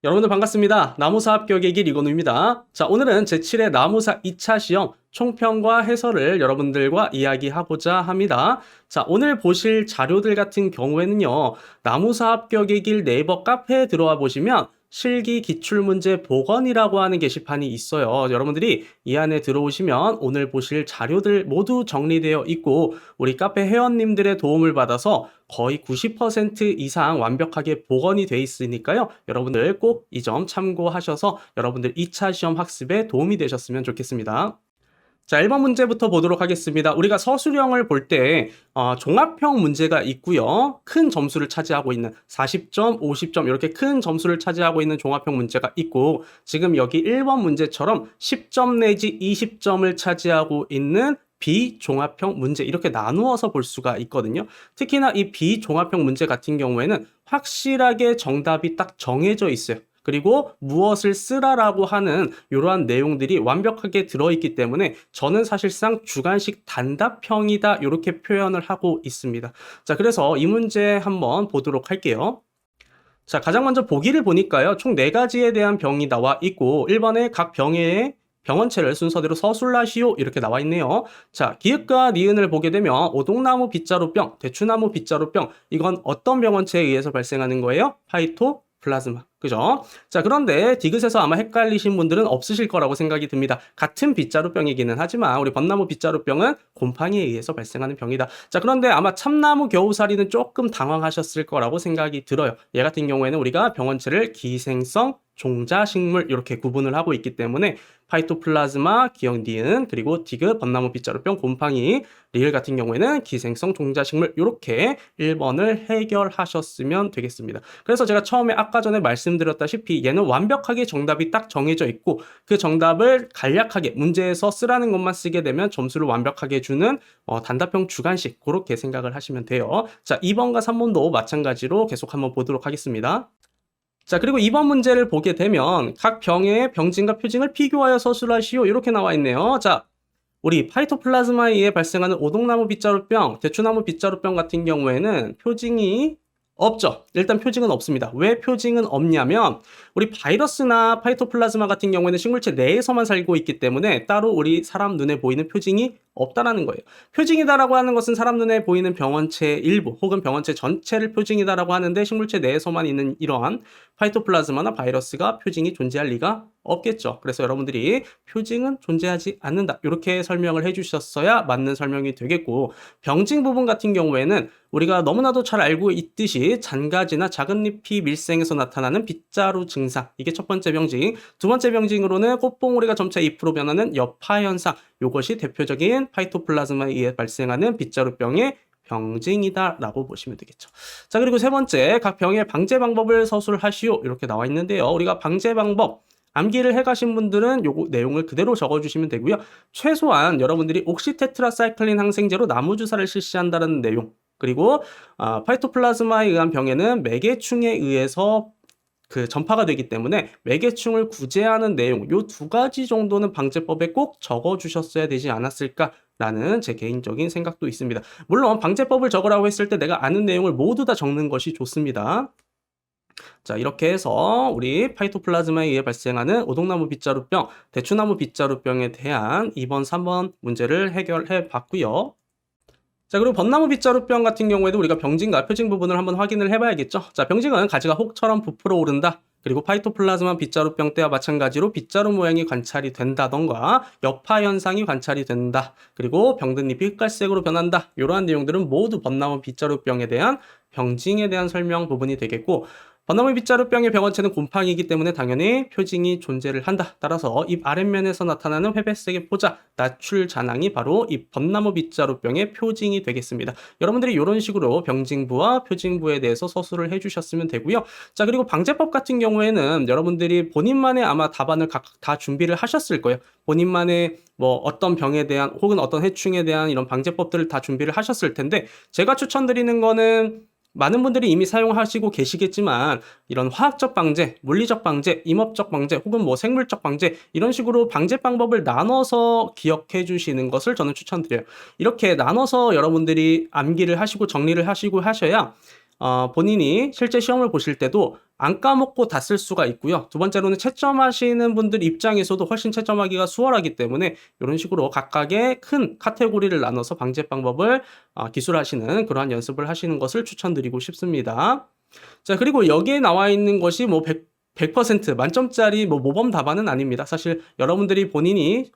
여러분들 반갑습니다. 나무사 합격의 길 이건우입니다. 자, 오늘은 제7회 나무사 2차 시험 총평과 해설을 여러분들과 이야기하고자 합니다. 자, 오늘 보실 자료들 같은 경우에는요, 나무사 합격의 길 네이버 카페에 들어와 보시면 실기 기출문제 복원이라고 하는 게시판이 있어요. 여러분들이 이 안에 들어오시면 오늘 보실 자료들 모두 정리되어 있고 우리 카페 회원님들의 도움을 받아서 거의 90% 이상 완벽하게 복원이 돼 있으니까요. 여러분들 꼭 이 점 참고하셔서 여러분들 2차 시험 학습에 도움이 되셨으면 좋겠습니다. 자, 1번 문제부터 보도록 하겠습니다. 우리가 서술형을 볼 때 종합형 문제가 있고요. 큰 점수를 차지하고 있는 40점, 50점 이렇게 큰 점수를 차지하고 있는 종합형 문제가 있고 지금 여기 1번 문제처럼 10점 내지 20점을 차지하고 있는 비종합형 문제 이렇게 나누어서 볼 수가 있거든요. 특히나 이 비종합형 문제 같은 경우에는 확실하게 정답이 딱 정해져 있어요. 그리고 무엇을 쓰라라고 하는 이러한 내용들이 완벽하게 들어있기 때문에 저는 사실상 주관식 단답형이다 이렇게 표현을 하고 있습니다. 자, 그래서 이 문제 한번 보도록 할게요. 자, 가장 먼저 보기를 보니까요. 총 4가지에 대한 병이 나와 있고 1번에 각 병의 병원체를 순서대로 서술하시오 이렇게 나와 있네요. 자, 기읍과 니은을 보게 되면 오동나무 빗자루병, 대추나무 빗자루병 이건 어떤 병원체에 의해서 발생하는 거예요? 파이토플라즈마. 그죠? 자, 그런데 디귿에서 아마 헷갈리신 분들은 없으실 거라고 생각이 듭니다. 같은 빗자루병이기는 하지만 우리 벚나무 빗자루병은 곰팡이에 의해서 발생하는 병이다. 자, 그런데 아마 참나무 겨우살이는 조금 당황하셨을 거라고 생각이 들어요. 얘 같은 경우에는 우리가 병원체를 기생성 종자식물 이렇게 구분을 하고 있기 때문에 파이토플라즈마, 기역 니은, 그리고 디귿, 벚나무 빗자루병, 곰팡이, 리을 같은 경우에는 기생성 종자식물 이렇게 1번을 해결하셨으면 되겠습니다. 그래서 제가 처음에 아까 전에 말씀드렸다시피 얘는 완벽하게 정답이 딱 정해져 있고 그 정답을 간략하게 문제에서 쓰라는 것만 쓰게 되면 점수를 완벽하게 주는 단답형 주관식 그렇게 생각을 하시면 돼요. 자, 2번과 3번도 마찬가지로 계속 한번 보도록 하겠습니다. 자, 그리고 2번 문제를 보게 되면 각 병의 병진과 표징을 비교하여 서술하시오 이렇게 나와 있네요. 자, 우리 파이토플라즈마에 의해 발생하는 오동나무 빗자루병, 대추나무 빗자루병 같은 경우에는 표징이 없죠. 일단 표징은 없습니다. 왜 표징은 없냐면 우리 바이러스나 파이토플라즈마 같은 경우에는 식물체 내에서만 살고 있기 때문에 따로 우리 사람 눈에 보이는 표징이 없다라는 거예요. 표징이다라고 하는 것은 사람 눈에 보이는 병원체 일부 혹은 병원체 전체를 표징이다라고 하는데 식물체 내에서만 있는 이러한 파이토플라즈마나 바이러스가 표징이 존재할 리가 없겠죠. 그래서 여러분들이 표징은 존재하지 않는다. 이렇게 설명을 해주셨어야 맞는 설명이 되겠고 병징 부분 같은 경우에는 우리가 너무나도 잘 알고 있듯이 잔가지나 작은 잎이 밀생에서 나타나는 빗자루 증상 이게 첫 번째 병징. 두 번째 병징으로는 꽃봉오리가 점차 잎으로 변하는 여파 현상 이것이 대표적인 파이토플라즈마에 의해 발생하는 빗자루병의 병징이다라고 보시면 되겠죠. 자, 그리고 세 번째 각 병의 방제 방법을 서술하시오 이렇게 나와 있는데요. 우리가 방제 방법 암기를 해가신 분들은 요거 내용을 그대로 적어주시면 되고요. 최소한 여러분들이 옥시테트라사이클린 항생제로 나무주사를 실시한다는 내용 그리고 파이토플라즈마에 의한 병에는 매개충에 의해서 그 전파가 되기 때문에 매개충을 구제하는 내용 요 2가지 정도는 방제법에 꼭 적어주셨어야 되지 않았을까라는 제 개인적인 생각도 있습니다. 물론 방제법을 적으라고 했을 때 내가 아는 내용을 모두 다 적는 것이 좋습니다. 자, 이렇게 해서 우리 파이토플라즈마에 의해 발생하는 오동나무 빗자루병, 대추나무 빗자루병에 대한 2번, 3번 문제를 해결해 봤고요. 자, 그리고 벚나무 빗자루병 같은 경우에도 우리가 병진과 표징 부분을 한번 확인을 해봐야겠죠. 자, 병진은 가지가 혹처럼 부풀어 오른다. 그리고 파이토플라즈마 빗자루병 때와 마찬가지로 빗자루 모양이 관찰이 된다던가 여파 현상이 관찰이 된다. 그리고 병든 잎이 흑갈색으로 변한다. 이러한 내용들은 모두 벚나무 빗자루병에 대한 병징에 대한 설명 부분이 되겠고 벚나무 빗자루병의 병원체는 곰팡이이기 때문에 당연히 표징이 존재를 한다. 따라서 잎 아랫면에서 나타나는 회백색의 포자, 나출 잔황이 바로 이 벚나무 빗자루병의 표징이 되겠습니다. 여러분들이 이런 식으로 병징부와 표징부에 대해서 서술을 해주셨으면 되고요. 자, 그리고 방제법 같은 경우에는 여러분들이 본인만의 아마 답안을 각각 다 준비를 하셨을 거예요. 본인만의 뭐 어떤 병에 대한 혹은 어떤 해충에 대한 이런 방제법들을 다 준비를 하셨을 텐데 제가 추천드리는 거는 많은 분들이 이미 사용하시고 계시겠지만 이런 화학적 방제, 물리적 방제, 임업적 방제 혹은 뭐 생물적 방제 이런 식으로 방제 방법을 나눠서 기억해 주시는 것을 저는 추천드려요. 이렇게 나눠서 여러분들이 암기를 하시고 정리를 하시고 하셔야 본인이 실제 시험을 보실 때도 안 까먹고 다 쓸 수가 있고요. 두 번째로는 채점하시는 분들 입장에서도 훨씬 채점하기가 수월하기 때문에 이런 식으로 각각의 큰 카테고리를 나눠서 방제 방법을 기술하시는 그러한 연습을 하시는 것을 추천드리고 싶습니다. 자, 그리고 여기에 나와 있는 것이 뭐 100% 만점짜리 뭐 모범 답안은 아닙니다. 사실 여러분들이 본인이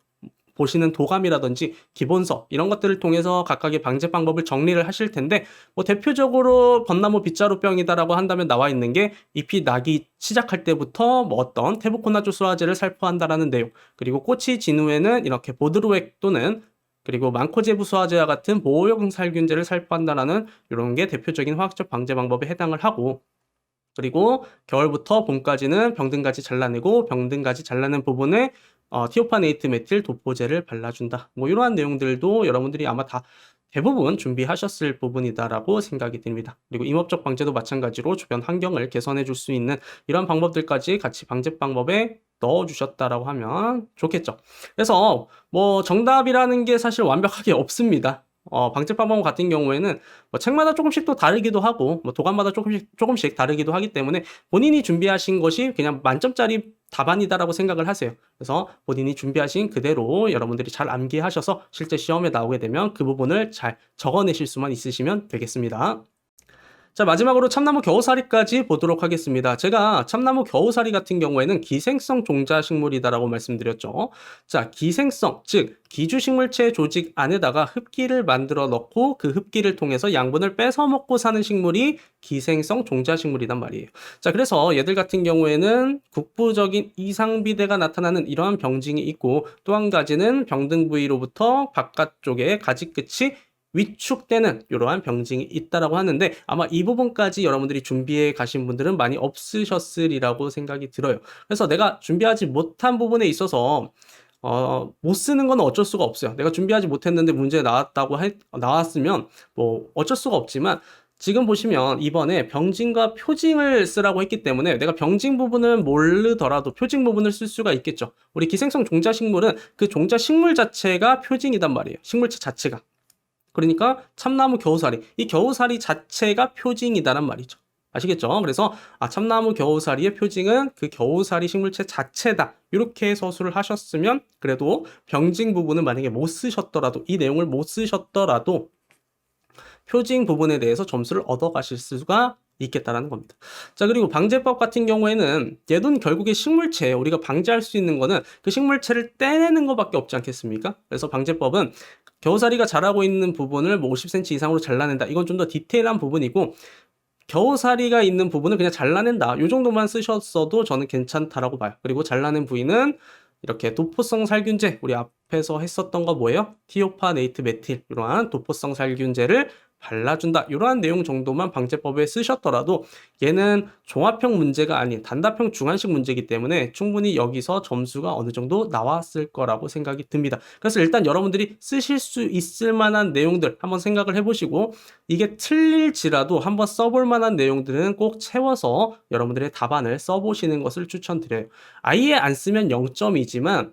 보시는 도감이라든지 기본서 이런 것들을 통해서 각각의 방제 방법을 정리를 하실 텐데 뭐 대표적으로 벚나무 빗자루병이다라고 한다면 나와 있는 게 잎이 나기 시작할 때부터 뭐 어떤 테부코나조 수화제를 살포한다라는 내용, 그리고 꽃이 진 후에는 이렇게 보드로액 또는 그리고 망코제부 수화제와 같은 보호용 살균제를 살포한다라는 이런 게 대표적인 화학적 방제 방법에 해당을 하고, 그리고 겨울부터 봄까지는 병든가지 잘라내고 병든가지 잘라낸 부분에 티오파네이트 메틸 도포제를 발라준다. 뭐 이러한 내용들도 여러분들이 아마 다 대부분 준비하셨을 부분이다라고 생각이 듭니다. 그리고 임업적 방제도 마찬가지로 주변 환경을 개선해 줄 수 있는 이런 방법들까지 같이 방제 방법에 넣어주셨다라고 하면 좋겠죠. 그래서 뭐 정답이라는 게 사실 완벽하게 없습니다. 방제 방법 같은 경우에는 뭐 책마다 조금씩 또 다르기도 하고 뭐 도감마다 조금씩 다르기도 하기 때문에 본인이 준비하신 것이 그냥 만점짜리 답안이다라고 생각을 하세요. 그래서 본인이 준비하신 그대로 여러분들이 잘 암기하셔서 실제 시험에 나오게 되면 그 부분을 잘 적어내실 수만 있으시면 되겠습니다. 자, 마지막으로 참나무 겨우사리까지 보도록 하겠습니다. 제가 참나무 겨우사리 같은 경우에는 기생성 종자식물이다라고 말씀드렸죠. 자, 기생성, 즉 기주식물체 조직 안에다가 흡기를 만들어 넣고 그 흡기를 통해서 양분을 뺏어 먹고 사는 식물이 기생성 종자식물이란 말이에요. 자, 그래서 얘들 같은 경우에는 국부적인 이상비대가 나타나는 이러한 병증이 있고, 또 한 가지는 병등 부위로부터 바깥쪽에 가지 끝이 위축되는 이러한 병증이 있다라고 하는데, 아마 이 부분까지 여러분들이 준비해 가신 분들은 많이 없으셨으리라고 생각이 들어요. 그래서 내가 준비하지 못한 부분에 있어서 못 쓰는 건 어쩔 수가 없어요. 내가 준비하지 못했는데 문제 나왔으면 뭐 어쩔 수가 없지만, 지금 보시면 이번에 병증과 표징을 쓰라고 했기 때문에 내가 병증 부분은 모르더라도 표징 부분을 쓸 수가 있겠죠. 우리 기생성 종자식물은 그 종자식물 자체가 표징이단 말이에요. 식물체 자체가. 그러니까 참나무 겨우사리, 이 겨우사리 자체가 표징이다란 말이죠. 아시겠죠? 그래서 참나무 겨우사리의 표징은 그 겨우사리 식물체 자체다, 이렇게 서술을 하셨으면 그래도 병징 부분은 만약에 못 쓰셨더라도, 이 내용을 못 쓰셨더라도 표징 부분에 대해서 점수를 얻어가실 수가 있겠다라는 겁니다. 자, 그리고 방제법 같은 경우에는 얘는 결국에 식물체예요. 우리가 방제할 수 있는 거는 그 식물체를 떼내는 것밖에 없지 않겠습니까? 그래서 방제법은 겨우사리가 자라고 있는 부분을 뭐 50cm 이상으로 잘라낸다. 이건 좀 더 디테일한 부분이고, 겨우사리가 있는 부분을 그냥 잘라낸다, 이 정도만 쓰셨어도 저는 괜찮다라고 봐요. 그리고 잘라낸 부위는 이렇게 도포성 살균제, 우리 앞에서 했었던 거 뭐예요? 티오파네이트 메틸, 이러한 도포성 살균제를 발라준다, 이러한 내용 정도만 방제법에 쓰셨더라도 얘는 종합형 문제가 아닌 단답형 중한식 문제이기 때문에 충분히 여기서 점수가 어느 정도 나왔을 거라고 생각이 듭니다. 그래서 일단 여러분들이 쓰실 수 있을 만한 내용들 한번 생각을 해보시고, 이게 틀릴지라도 한번 써볼 만한 내용들은 꼭 채워서 여러분들의 답안을 써보시는 것을 추천드려요. 아예 안 쓰면 0점이지만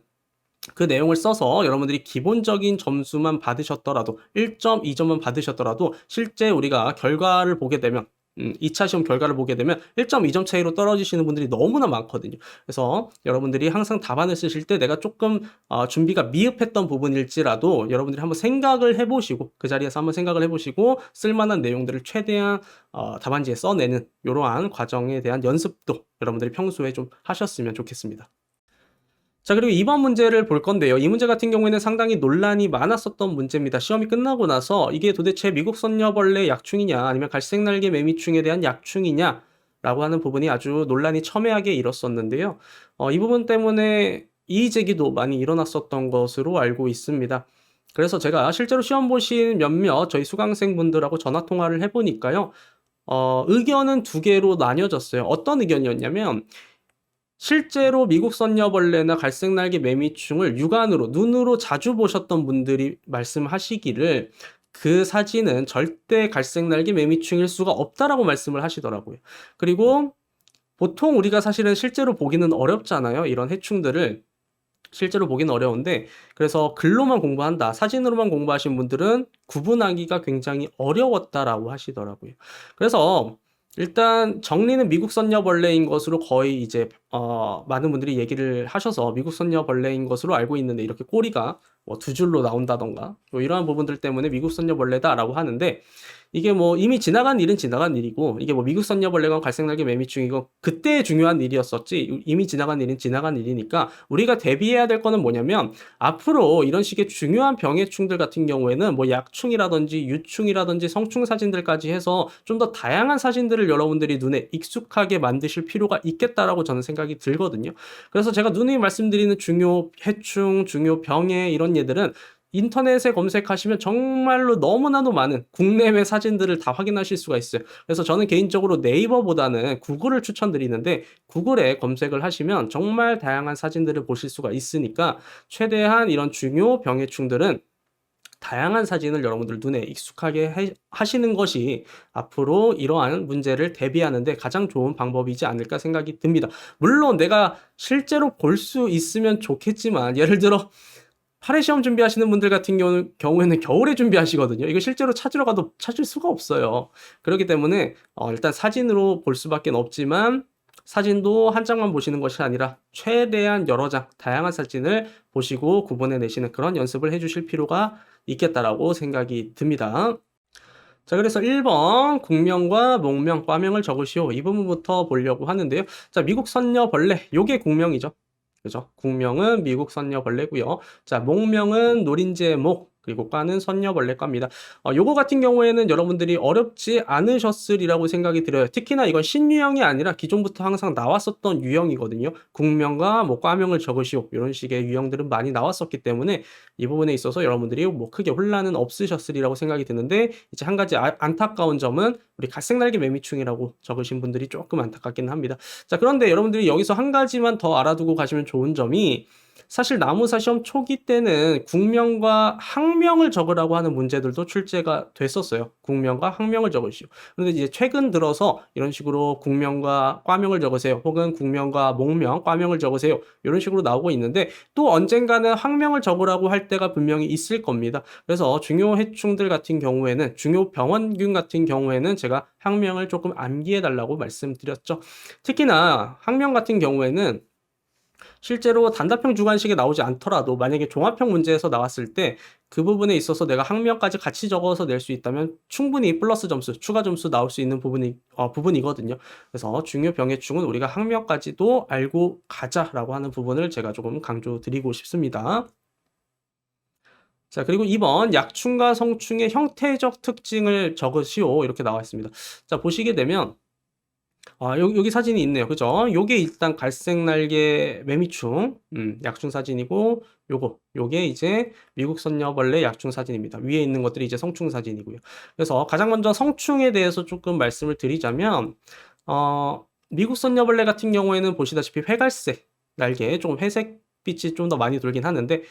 그 내용을 써서 여러분들이 기본적인 점수만 받으셨더라도 1점, 2점만 받으셨더라도 실제 우리가 결과를 보게 되면 2차 시험 결과를 보게 되면 1점, 2점 차이로 떨어지시는 분들이 너무나 많거든요. 그래서 여러분들이 항상 답안을 쓰실 때 내가 조금 준비가 미흡했던 부분일지라도 여러분들이 한번 생각을 해보시고, 그 자리에서 한번 생각을 해보시고 쓸만한 내용들을 최대한 답안지에 써내는 이러한 과정에 대한 연습도 여러분들이 평소에 좀 하셨으면 좋겠습니다. 자, 그리고 이번 문제를 볼 건데요. 이 문제 같은 경우에는 상당히 논란이 많았었던 문제입니다. 시험이 끝나고 나서 이게 도대체 미국 선녀벌레 약충이냐 아니면 갈색날개 매미충에 대한 약충이냐 라고 하는 부분이 아주 논란이 첨예하게 일었었는데요. 이 부분 때문에 이의 제기도 많이 일어났었던 것으로 알고 있습니다. 그래서 제가 실제로 시험 보신 몇몇 저희 수강생분들하고 전화 통화를 해보니까요. 의견은 두 개로 나뉘어졌어요. 어떤 의견이었냐면, 실제로 미국 선녀벌레나 갈색날개 매미충을 육안으로, 눈으로 자주 보셨던 분들이 말씀하시기를 그 사진은 절대 갈색날개 매미충일 수가 없다라고 말씀을 하시더라고요. 그리고 보통 우리가 사실은 실제로 보기는 어렵잖아요, 이런 해충들을. 실제로 보기는 어려운데, 그래서 글로만 공부한다, 사진으로만 공부하신 분들은 구분하기가 굉장히 어려웠다라고 하시더라고요. 그래서 일단 정리는 미국 선녀벌레인 것으로 거의 이제 많은 분들이 얘기를 하셔서 미국 선녀벌레인 것으로 알고 있는데, 이렇게 꼬리가 뭐 두 줄로 나온다던가 뭐 이러한 부분들 때문에 미국 선녀벌레다라고 하는데, 이게 뭐 이미 지나간 일은 지나간 일이고, 이게 뭐 미국 선녀벌레건 갈색날개 매미충이건 그때 중요한 일이었었지, 이미 지나간 일은 지나간 일이니까 우리가 대비해야 될 거는 뭐냐면, 앞으로 이런 식의 중요한 병해충들 같은 경우에는 뭐 약충이라든지 유충이라든지 성충 사진들까지 해서 좀 더 다양한 사진들을 여러분들이 눈에 익숙하게 만드실 필요가 있겠다라고 저는 생각이 들거든요. 그래서 제가 누누이 말씀드리는 중요 해충, 중요 병해 이런 예들은 인터넷에 검색하시면 정말로 너무나도 많은 국내외 사진들을 다 확인하실 수가 있어요. 그래서 저는 개인적으로 네이버보다는 구글을 추천드리는데, 구글에 검색을 하시면 정말 다양한 사진들을 보실 수가 있으니까 최대한 이런 중요 병해충들은 다양한 사진을 여러분들 눈에 익숙하게 하시는 것이 앞으로 이러한 문제를 대비하는데 가장 좋은 방법이지 않을까 생각이 듭니다. 물론 내가 실제로 볼 수 있으면 좋겠지만, 예를 들어 8회 시험 준비하시는 분들 같은 경우에는 겨울에 준비하시거든요. 이거 실제로 찾으러 가도 찾을 수가 없어요. 그렇기 때문에 일단 사진으로 볼 수밖에 없지만, 사진도 한 장만 보시는 것이 아니라 최대한 여러 장, 다양한 사진을 보시고 구분해내시는 그런 연습을 해주실 필요가 있겠다라고 생각이 듭니다. 자, 그래서 1번 국명과 목명, 과명을 적으시오. 이 부분부터 보려고 하는데요. 자, 미국 선녀벌레, 요게 국명이죠. 그죠? 국명은 미국 선녀벌레고요. 자, 목명은 노린재 목, 그리고 과는 선녀벌레과입니다. 요거 같은 경우에는 여러분들이 어렵지 않으셨으리라고 생각이 들어요. 특히나 이건 신유형이 아니라 기존부터 항상 나왔었던 유형이거든요. 국명과 뭐 과명을 적으시오, 이런 식의 유형들은 많이 나왔었기 때문에 이 부분에 있어서 여러분들이 뭐 크게 혼란은 없으셨으리라고 생각이 드는데, 이제 한 가지 안타까운 점은 우리 갈색날개 매미충이라고 적으신 분들이 조금 안타깝긴 합니다. 자, 그런데 여러분들이 여기서 한 가지만 더 알아두고 가시면 좋은 점이, 사실 나무사 시험 초기 때는 국명과 학명을 적으라고 하는 문제들도 출제가 됐었어요. 국명과 학명을 적으시오. 그런데 이제 최근 들어서 이런 식으로 국명과 과명을 적으세요, 혹은 국명과 목명, 과명을 적으세요, 이런 식으로 나오고 있는데, 또 언젠가는 학명을 적으라고 할 때가 분명히 있을 겁니다. 그래서 중요 해충들 같은 경우에는, 중요 병원균 같은 경우에는 제가 학명을 조금 암기해 달라고 말씀드렸죠. 특히나 학명 같은 경우에는 실제로 단답형 주관식에 나오지 않더라도 만약에 종합형 문제에서 나왔을 때 그 부분에 있어서 내가 학명까지 같이 적어서 낼 수 있다면 충분히 플러스 점수, 추가 점수 나올 수 있는 부분이거든요. 그래서 중요 병해충은 우리가 학명까지도 알고 가자라고 하는 부분을 제가 조금 강조드리고 싶습니다. 자, 그리고 2번 약충과 성충의 형태적 특징을 적으시오, 이렇게 나와 있습니다. 자, 보시게 되면 여기 사진이 있네요. 그죠? 요게 일단 갈색날개 매미충, 약충 사진이고, 요게 이제 미국 선녀벌레 약충 사진입니다. 위에 있는 것들이 이제 성충 사진이고요. 그래서 가장 먼저 성충에 대해서 조금 말씀을 드리자면, 미국 선녀벌레 같은 경우에는 보시다시피 회갈색 날개, 조금 회색 빛이 좀 더 많이 돌긴 하는데,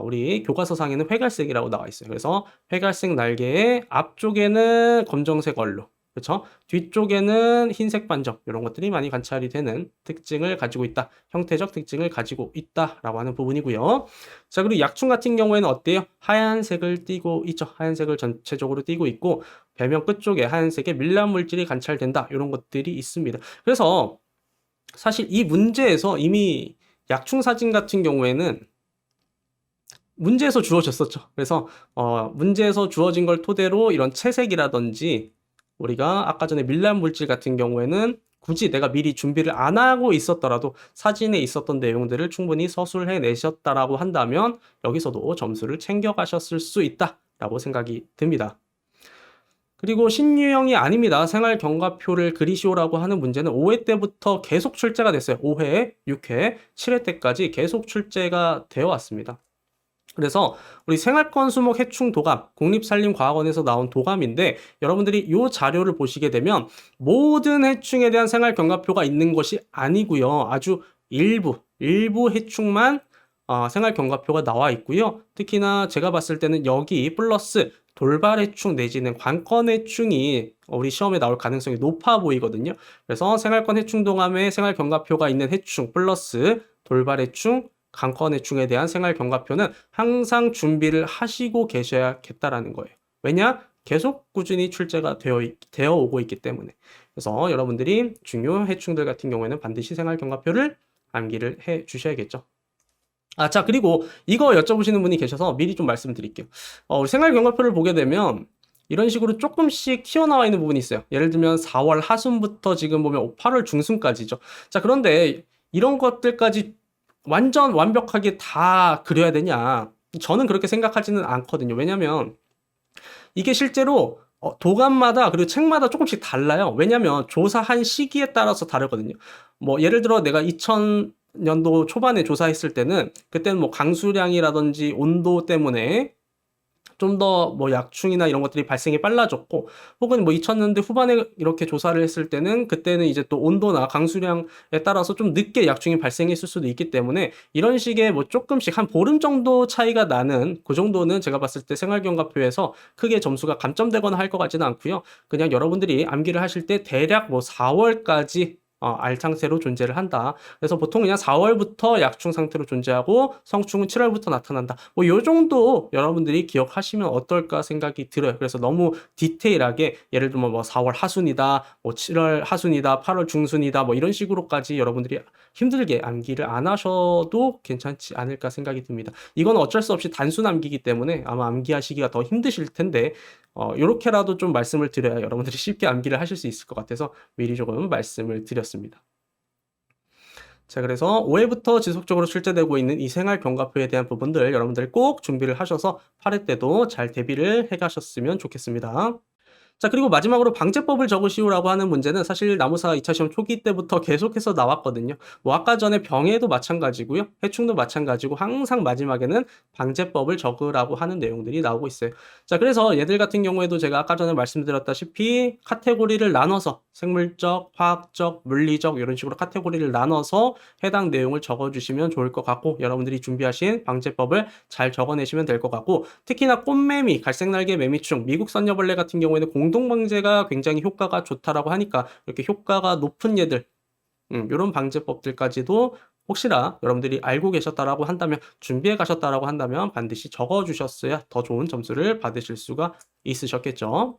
우리 교과서상에는 회갈색이라고 나와 있어요. 그래서 회갈색 날개의 앞쪽에는 검정색 얼룩, 그렇죠? 뒤쪽에는 흰색 반점, 이런 것들이 많이 관찰이 되는 특징을 가지고 있다, 형태적 특징을 가지고 있다라고 하는 부분이고요. 자, 그리고 약충 같은 경우에는 어때요? 하얀색을 띠고 있죠. 하얀색을 전체적으로 띠고 있고, 배명 끝쪽에 하얀색의 밀랍 물질이 관찰된다, 이런 것들이 있습니다. 그래서 사실 이 문제에서 이미 약충 사진 같은 경우에는 문제에서 주어졌었죠. 그래서 문제에서 주어진 걸 토대로 이런 채색이라든지, 우리가 아까 전에 밀랍 물질 같은 경우에는 굳이 내가 미리 준비를 안 하고 있었더라도 사진에 있었던 내용들을 충분히 서술해 내셨다라고 한다면 여기서도 점수를 챙겨가셨을 수 있다라고 생각이 듭니다. 그리고 신유형이 아닙니다. 생활 경과표를 그리시오라고 하는 문제는 5회 때부터 계속 출제가 됐어요. 5회, 6회, 7회 때까지 계속 출제가 되어 왔습니다. 그래서 우리 생활권 수목 해충 도감, 국립산림과학원에서 나온 도감인데, 여러분들이 이 자료를 보시게 되면 모든 해충에 대한 생활 경과표가 있는 것이 아니고요. 아주 일부 해충만 생활 경과표가 나와 있고요. 특히나 제가 봤을 때는 여기 플러스 돌발 해충 내지는 관건 해충이 우리 시험에 나올 가능성이 높아 보이거든요. 그래서 생활권 해충 동함에 생활 경과표가 있는 해충 플러스 돌발 해충, 강권해충에 대한 생활경과표는 항상 준비를 하시고 계셔야겠다라는 거예요. 왜냐? 계속 꾸준히 출제가 되어 오고 있기 때문에. 그래서 여러분들이 중요 해충들 같은 경우에는 반드시 생활경과표를 암기를 해 주셔야겠죠. 자, 그리고 이거 여쭤보시는 분이 계셔서 미리 좀 말씀드릴게요. 우리 생활경과표를 보게 되면 이런 식으로 조금씩 튀어나와 있는 부분이 있어요. 예를 들면 4월 하순부터 지금 보면 8월 중순까지죠. 자, 그런데 이런 것들까지 완전 완벽하게 다 그려야 되냐? 저는 그렇게 생각하지는 않거든요. 왜냐면 이게 실제로 도감마다 그리고 책마다 조금씩 달라요. 왜냐면 조사한 시기에 따라서 다르거든요. 뭐 예를 들어 내가 2000년도 초반에 조사했을 때는 그때는 뭐 강수량이라든지 온도 때문에 좀 더 뭐 약충이나 이런 것들이 발생이 빨라졌고, 혹은 뭐 2000년대 후반에 이렇게 조사를 했을 때는 그때는 이제 또 온도나 강수량에 따라서 좀 늦게 약충이 발생했을 수도 있기 때문에 이런 식의 뭐 조금씩 한 보름 정도 차이가 나는 그 정도는 제가 봤을 때 생활경과표에서 크게 점수가 감점되거나 할 것 같지는 않고요. 그냥 여러분들이 암기를 하실 때 대략 뭐 4월까지 알 상태로 존재를 한다. 그래서 보통 그냥 4월부터 약충 상태로 존재하고 성충은 7월부터 나타난다. 뭐 요 정도 여러분들이 기억하시면 어떨까 생각이 들어요. 그래서 너무 디테일하게 예를 들면 뭐 4월 하순이다, 뭐 7월 하순이다, 8월 중순이다, 뭐 이런 식으로까지 여러분들이 힘들게 암기를 안 하셔도 괜찮지 않을까 생각이 듭니다. 이건 어쩔 수 없이 단순 암기이기 때문에 아마 암기하시기가 더 힘드실 텐데 요렇게라도 좀 말씀을 드려야 여러분들이 쉽게 암기를 하실 수 있을 것 같아서 미리 조금 말씀을 드렸습니다. 자, 그래서 5회부터 지속적으로 출제되고 있는 이 생활경과표에 대한 부분들 여러분들이 꼭 준비를 하셔서 8회 때도 잘 대비를 해 가셨으면 좋겠습니다. 자, 그리고 마지막으로 방제법을 적으시오라고 하는 문제는 사실 나무사 2차 시험 초기 때부터 계속해서 나왔거든요. 뭐 아까 전에 병해도 마찬가지고요. 해충도 마찬가지고 항상 마지막에는 방제법을 적으라고 하는 내용들이 나오고 있어요. 자, 그래서 얘들 같은 경우에도 제가 아까 전에 말씀드렸다시피 카테고리를 나눠서 생물적, 화학적, 물리적 이런 식으로 카테고리를 나눠서 해당 내용을 적어주시면 좋을 것 같고, 여러분들이 준비하신 방제법을 잘 적어내시면 될 것 같고, 특히나 꽃매미, 갈색날개 매미충, 미국 선녀벌레 같은 경우에는 공동방제가 굉장히 효과가 좋다라고 하니까 이렇게 효과가 높은 얘들, 이런 방제법들까지도 혹시나 여러분들이 알고 계셨다라고 한다면, 준비해 가셨다라고 한다면 반드시 적어주셨어야 더 좋은 점수를 받으실 수가 있으셨겠죠.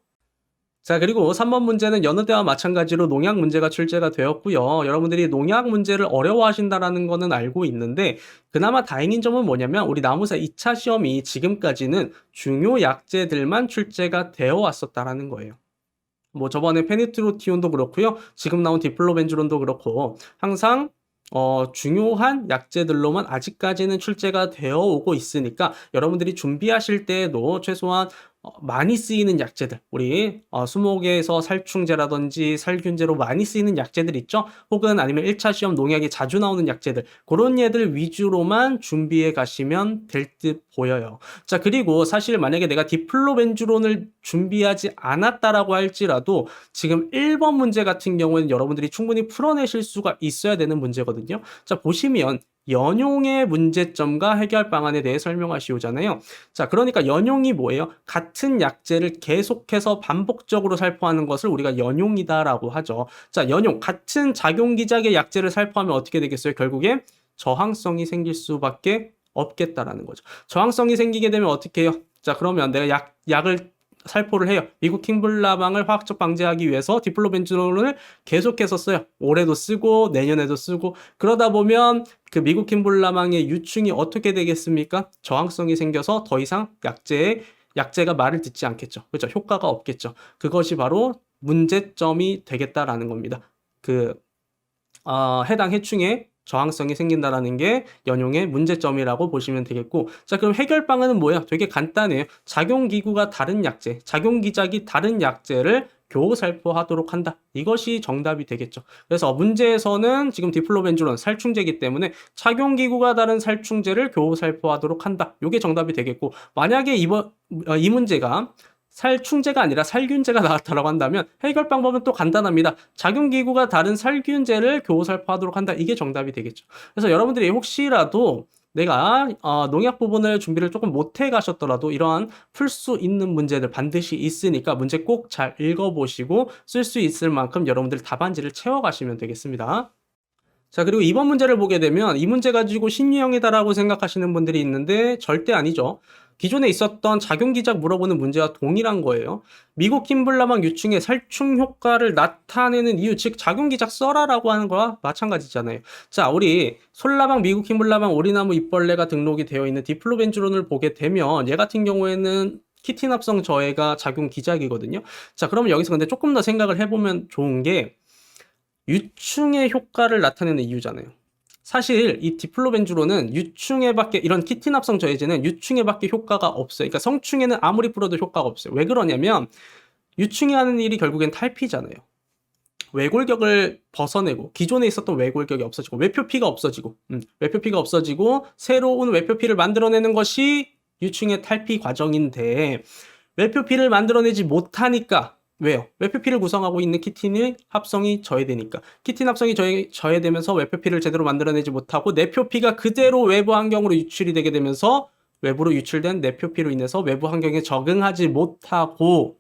자, 그리고 3번 문제는 여느 때와 마찬가지로 농약 문제가 출제가 되었고요. 여러분들이 농약 문제를 어려워하신다라는 거는 알고 있는데, 그나마 다행인 점은 뭐냐면 우리 나무사 2차 시험이 지금까지는 중요 약제들만 출제가 되어 왔었다라는 거예요. 뭐 저번에 페니트로티온도 그렇고요. 지금 나온 디플로벤주론도 그렇고 항상 중요한 약제들로만 아직까지는 출제가 되어 오고 있으니까 여러분들이 준비하실 때에도 최소한 많이 쓰이는 약제들, 우리 수목에서 살충제라든지 살균제로 많이 쓰이는 약제들 있죠? 혹은 아니면 1차 시험 농약이 자주 나오는 약제들, 그런 얘들 위주로만 준비해 가시면 될 듯 보여요. 자, 그리고 사실 만약에 내가 디플로벤주론을 준비하지 않았다라고 할지라도 지금 1번 문제 같은 경우에는 여러분들이 충분히 풀어내실 수가 있어야 되는 문제거든요. 자, 보시면 연용의 문제점과 해결 방안에 대해 설명하시오잖아요. 자, 그러니까 연용이 뭐예요? 같은 약제를 계속해서 반복적으로 살포하는 것을 우리가 연용이다라고 하죠. 자, 연용, 같은 작용기작의 약제를 살포하면 어떻게 되겠어요? 결국에 저항성이 생길 수밖에 없겠다라는 거죠. 저항성이 생기게 되면 어떻게 해요? 자, 그러면 내가 약을 살포를 해요. 미국 킹블라방을 화학적 방제하기 위해서 디플로벤주론을 계속해서 써요. 올해도 쓰고 내년에도 쓰고, 그러다 보면 그 미국 킹블라방의 유충이 어떻게 되겠습니까? 저항성이 생겨서 더 이상 약제가 말을 듣지 않겠죠. 그렇죠? 효과가 없겠죠. 그것이 바로 문제점이 되겠다라는 겁니다. 해당 해충에 저항성이 생긴다라는 게 연용의 문제점이라고 보시면 되겠고, 자, 그럼 해결 방안은 뭐예요? 되게 간단해요. 작용기구가 다른 약제, 작용기작이 다른 약제를 교살포하도록 한다. 이것이 정답이 되겠죠. 그래서 문제에서는 지금 디플로벤주론 살충제이기 때문에 착용기구가 다른 살충제를 교살포하도록 한다. 이게 정답이 되겠고, 만약에 이 문제가 살충제가 아니라 살균제가 나왔다라고 한다면 해결 방법은 또 간단합니다. 작용기구가 다른 살균제를 교살포하도록 한다. 이게 정답이 되겠죠. 그래서 여러분들이 혹시라도 내가 농약 부분을 준비를 조금 못해 가셨더라도 이러한 풀 수 있는 문제들 반드시 있으니까 문제 꼭 잘 읽어보시고 쓸 수 있을 만큼 여러분들 답안지를 채워가시면 되겠습니다. 자, 그리고 이번 문제를 보게 되면 이 문제 가지고 신유형이다라고 생각하시는 분들이 있는데 절대 아니죠. 기존에 있었던 작용기작 물어보는 문제와 동일한 거예요. 미국 킴블라망 유충의 살충 효과를 나타내는 이유, 즉 작용기작 써라라고 하는 거와 마찬가지잖아요. 자, 우리 솔라방, 미국 킴블라망, 오리나무 잎벌레가 등록이 되어 있는 디플로벤주론을 보게 되면 얘 같은 경우에는 키티납성 저해가 작용기작이거든요. 자, 그러면 여기서 근데 조금 더 생각을 해보면 좋은 게 유충의 효과를 나타내는 이유잖아요. 사실 이 디플로벤주론은 유충에밖에, 이런 키티납성 저해제는 유충에밖에 효과가 없어요. 그러니까 성충에는 아무리 뿌려도 효과가 없어요. 왜 그러냐면 유충이 하는 일이 결국엔 탈피잖아요. 외골격을 벗어내고 기존에 있었던 외골격이 없어지고 외표피가 없어지고 외표피가 없어지고 새로운 외표피를 만들어내는 것이 유충의 탈피 과정인데 외표피를 만들어내지 못하니까, 왜요? 외표피를 구성하고 있는 키틴의 합성이 저해되니까. 키틴 합성이 저해되면서 외표피를 제대로 만들어내지 못하고 내표피가 그대로 외부 환경으로 유출이 되게 되면서 외부로 유출된 내표피로 인해서 외부 환경에 적응하지 못하고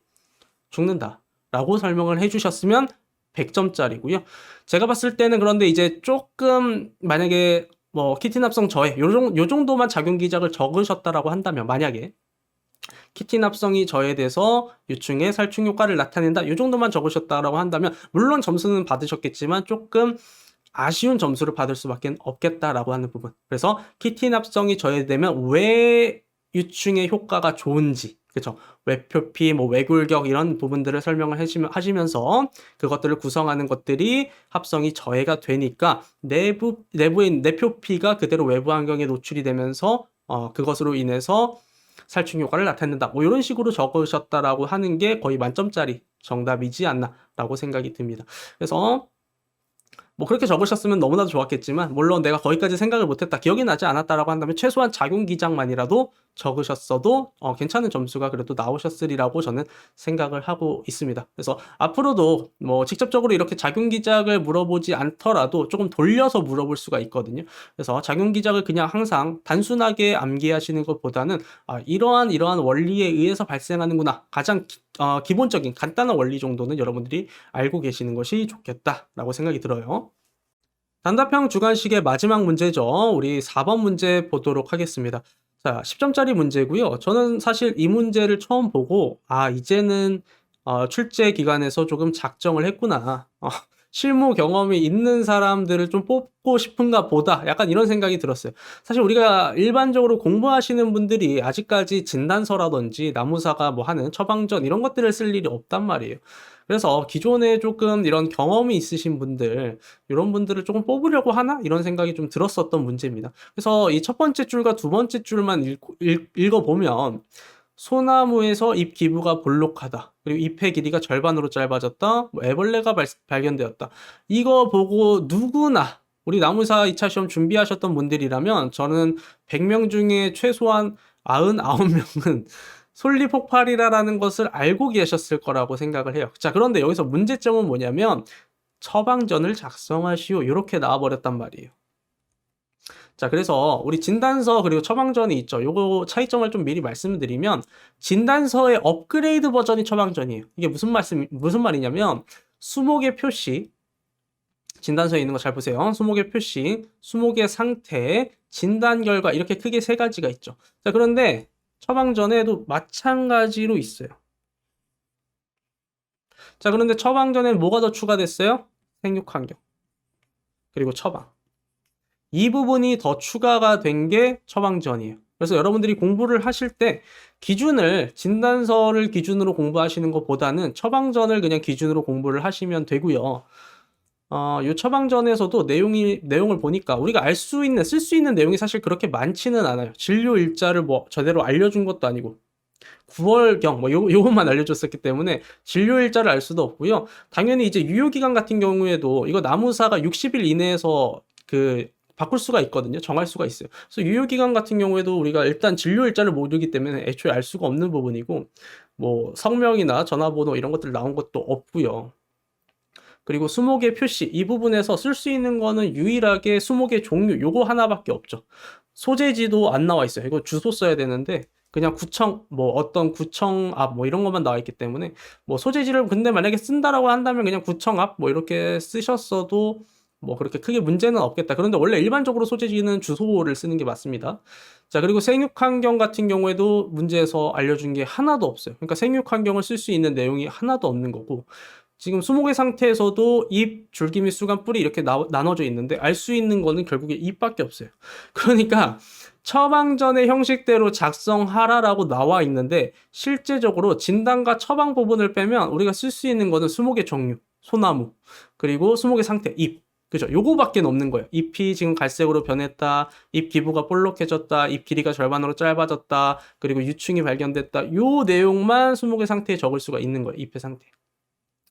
죽는다 라고 설명을 해주셨으면 100점짜리고요. 제가 봤을 때는 그런데 이제 조금 만약에 뭐 키틴 합성 저해 요 정도만 작용기작을 적으셨다라고 한다면, 만약에 키틴 합성이 저해돼서 유충의 살충 효과를 나타낸다, 이 정도만 적으셨다라고 한다면 물론 점수는 받으셨겠지만 조금 아쉬운 점수를 받을 수밖에 없겠다라고 하는 부분. 그래서 키틴 합성이 저해되면 왜 유충의 효과가 좋은지, 그렇죠? 외표피, 뭐 외골격 이런 부분들을 설명을 하시면서 그것들을 구성하는 것들이 합성이 저해가 되니까 내부인 내표피가 그대로 외부 환경에 노출이 되면서 그것으로 인해서 살충 효과를 나타낸다. 뭐 이런 식으로 적으셨다라고 하는 게 거의 만점짜리 정답이지 않나라고 생각이 듭니다. 그래서 뭐 그렇게 적으셨으면 너무나도 좋았겠지만, 물론 내가 거기까지 생각을 못했다, 기억이 나지 않았다라고 한다면 최소한 작용기작만이라도 적으셨어도 괜찮은 점수가 그래도 나오셨으리라고 저는 생각을 하고 있습니다. 그래서 앞으로도 뭐 직접적으로 이렇게 작용기작을 물어보지 않더라도 조금 돌려서 물어볼 수가 있거든요. 그래서 작용기작을 그냥 항상 단순하게 암기하시는 것보다는 이러한 원리에 의해서 발생하는구나, 가장 기본적인 간단한 원리 정도는 여러분들이 알고 계시는 것이 좋겠다라고 생각이 들어요. 단답형 주관식의 마지막 문제죠. 우리 4번 문제 보도록 하겠습니다. 자, 10점짜리 문제고요. 저는 사실 이 문제를 처음 보고 이제는 출제 기관에서 조금 작정을 했구나. 실무 경험이 있는 사람들을 좀 뽑고 싶은가 보다, 약간 이런 생각이 들었어요. 사실 우리가 일반적으로 공부하시는 분들이 아직까지 진단서라든지 나무사가 뭐 하는 처방전 이런 것들을 쓸 일이 없단 말이에요. 그래서 기존에 조금 이런 경험이 있으신 분들, 이런 분들을 조금 뽑으려고 하나? 이런 생각이 좀 들었었던 문제입니다. 그래서 이 첫 번째 줄과 두 번째 줄만 읽어보면, 소나무에서 잎 기부가 볼록하다, 그리고 잎의 길이가 절반으로 짧아졌다, 뭐 애벌레가 발견되었다. 이거 보고 누구나 우리 나무사 2차 시험 준비하셨던 분들이라면 저는 100명 중에 최소한 99명은 솔리폭발이라는 것을 알고 계셨을 거라고 생각을 해요. 자, 그런데 여기서 문제점은 뭐냐면 처방전을 작성하시오, 이렇게 나와버렸단 말이에요. 자, 그래서 우리 진단서 그리고 처방전이 있죠. 요거 차이점을 좀 미리 말씀드리면, 진단서의 업그레이드 버전이 처방전이에요. 이게 무슨 말이냐면, 수목의 표시, 진단서에 있는 거 잘 보세요. 수목의 표시, 수목의 상태, 진단 결과, 이렇게 크게 세 가지가 있죠. 자, 그런데 처방전에도 마찬가지로 있어요. 자, 그런데 처방전에 뭐가 더 추가됐어요? 생육환경, 그리고 처방. 이 부분이 더 추가가 된 게 처방전이에요. 그래서 여러분들이 공부를 하실 때 기준을, 진단서를 기준으로 공부하시는 것보다는 처방전을 그냥 기준으로 공부를 하시면 되고요. 요 처방전에서도 내용을 보니까 우리가 쓸 수 있는 내용이 사실 그렇게 많지는 않아요. 진료 일자를 뭐 제대로 알려준 것도 아니고 9월경 뭐 요것만 알려줬었기 때문에 진료 일자를 알 수도 없고요. 당연히 이제 유효기간 같은 경우에도 이거 나무사가 60일 이내에서 바꿀 수가 있거든요. 정할 수가 있어요. 그래서 유효기간 같은 경우에도 우리가 일단 진료 일자를 모르기 때문에 애초에 알 수가 없는 부분이고, 뭐 성명이나 전화번호 이런 것들 나온 것도 없고요. 그리고 수목의 표시, 이 부분에서 쓸 수 있는 거는 유일하게 수목의 종류 요거 하나밖에 없죠. 소재지도 안 나와 있어요. 이거 주소 써야 되는데 그냥 구청, 뭐 어떤 구청 앞 뭐 이런 것만 나와 있기 때문에, 뭐 소재지를 근데 만약에 쓴다라고 한다면 그냥 구청 앞 뭐 이렇게 쓰셨어도 뭐 그렇게 크게 문제는 없겠다. 그런데 원래 일반적으로 소재지는 주소를 쓰는 게 맞습니다. 자, 그리고 생육 환경 같은 경우에도 문제에서 알려준 게 하나도 없어요. 그러니까 생육 환경을 쓸 수 있는 내용이 하나도 없는 거고, 지금 수목의 상태에서도 잎, 줄기 및 수간, 뿌리 이렇게 나눠져 있는데 알 수 있는 거는 결국에 잎밖에 없어요. 그러니까 처방전의 형식대로 작성하라라고 나와 있는데 실제적으로 진단과 처방 부분을 빼면 우리가 쓸 수 있는 거는 수목의 종류, 소나무, 그리고 수목의 상태, 잎. 그죠? 요거밖에 없는 거예요. 잎이 지금 갈색으로 변했다, 잎 기부가 볼록해졌다, 잎 길이가 절반으로 짧아졌다, 그리고 유충이 발견됐다. 요 내용만 수목의 상태에 적을 수가 있는 거예요. 잎의 상태.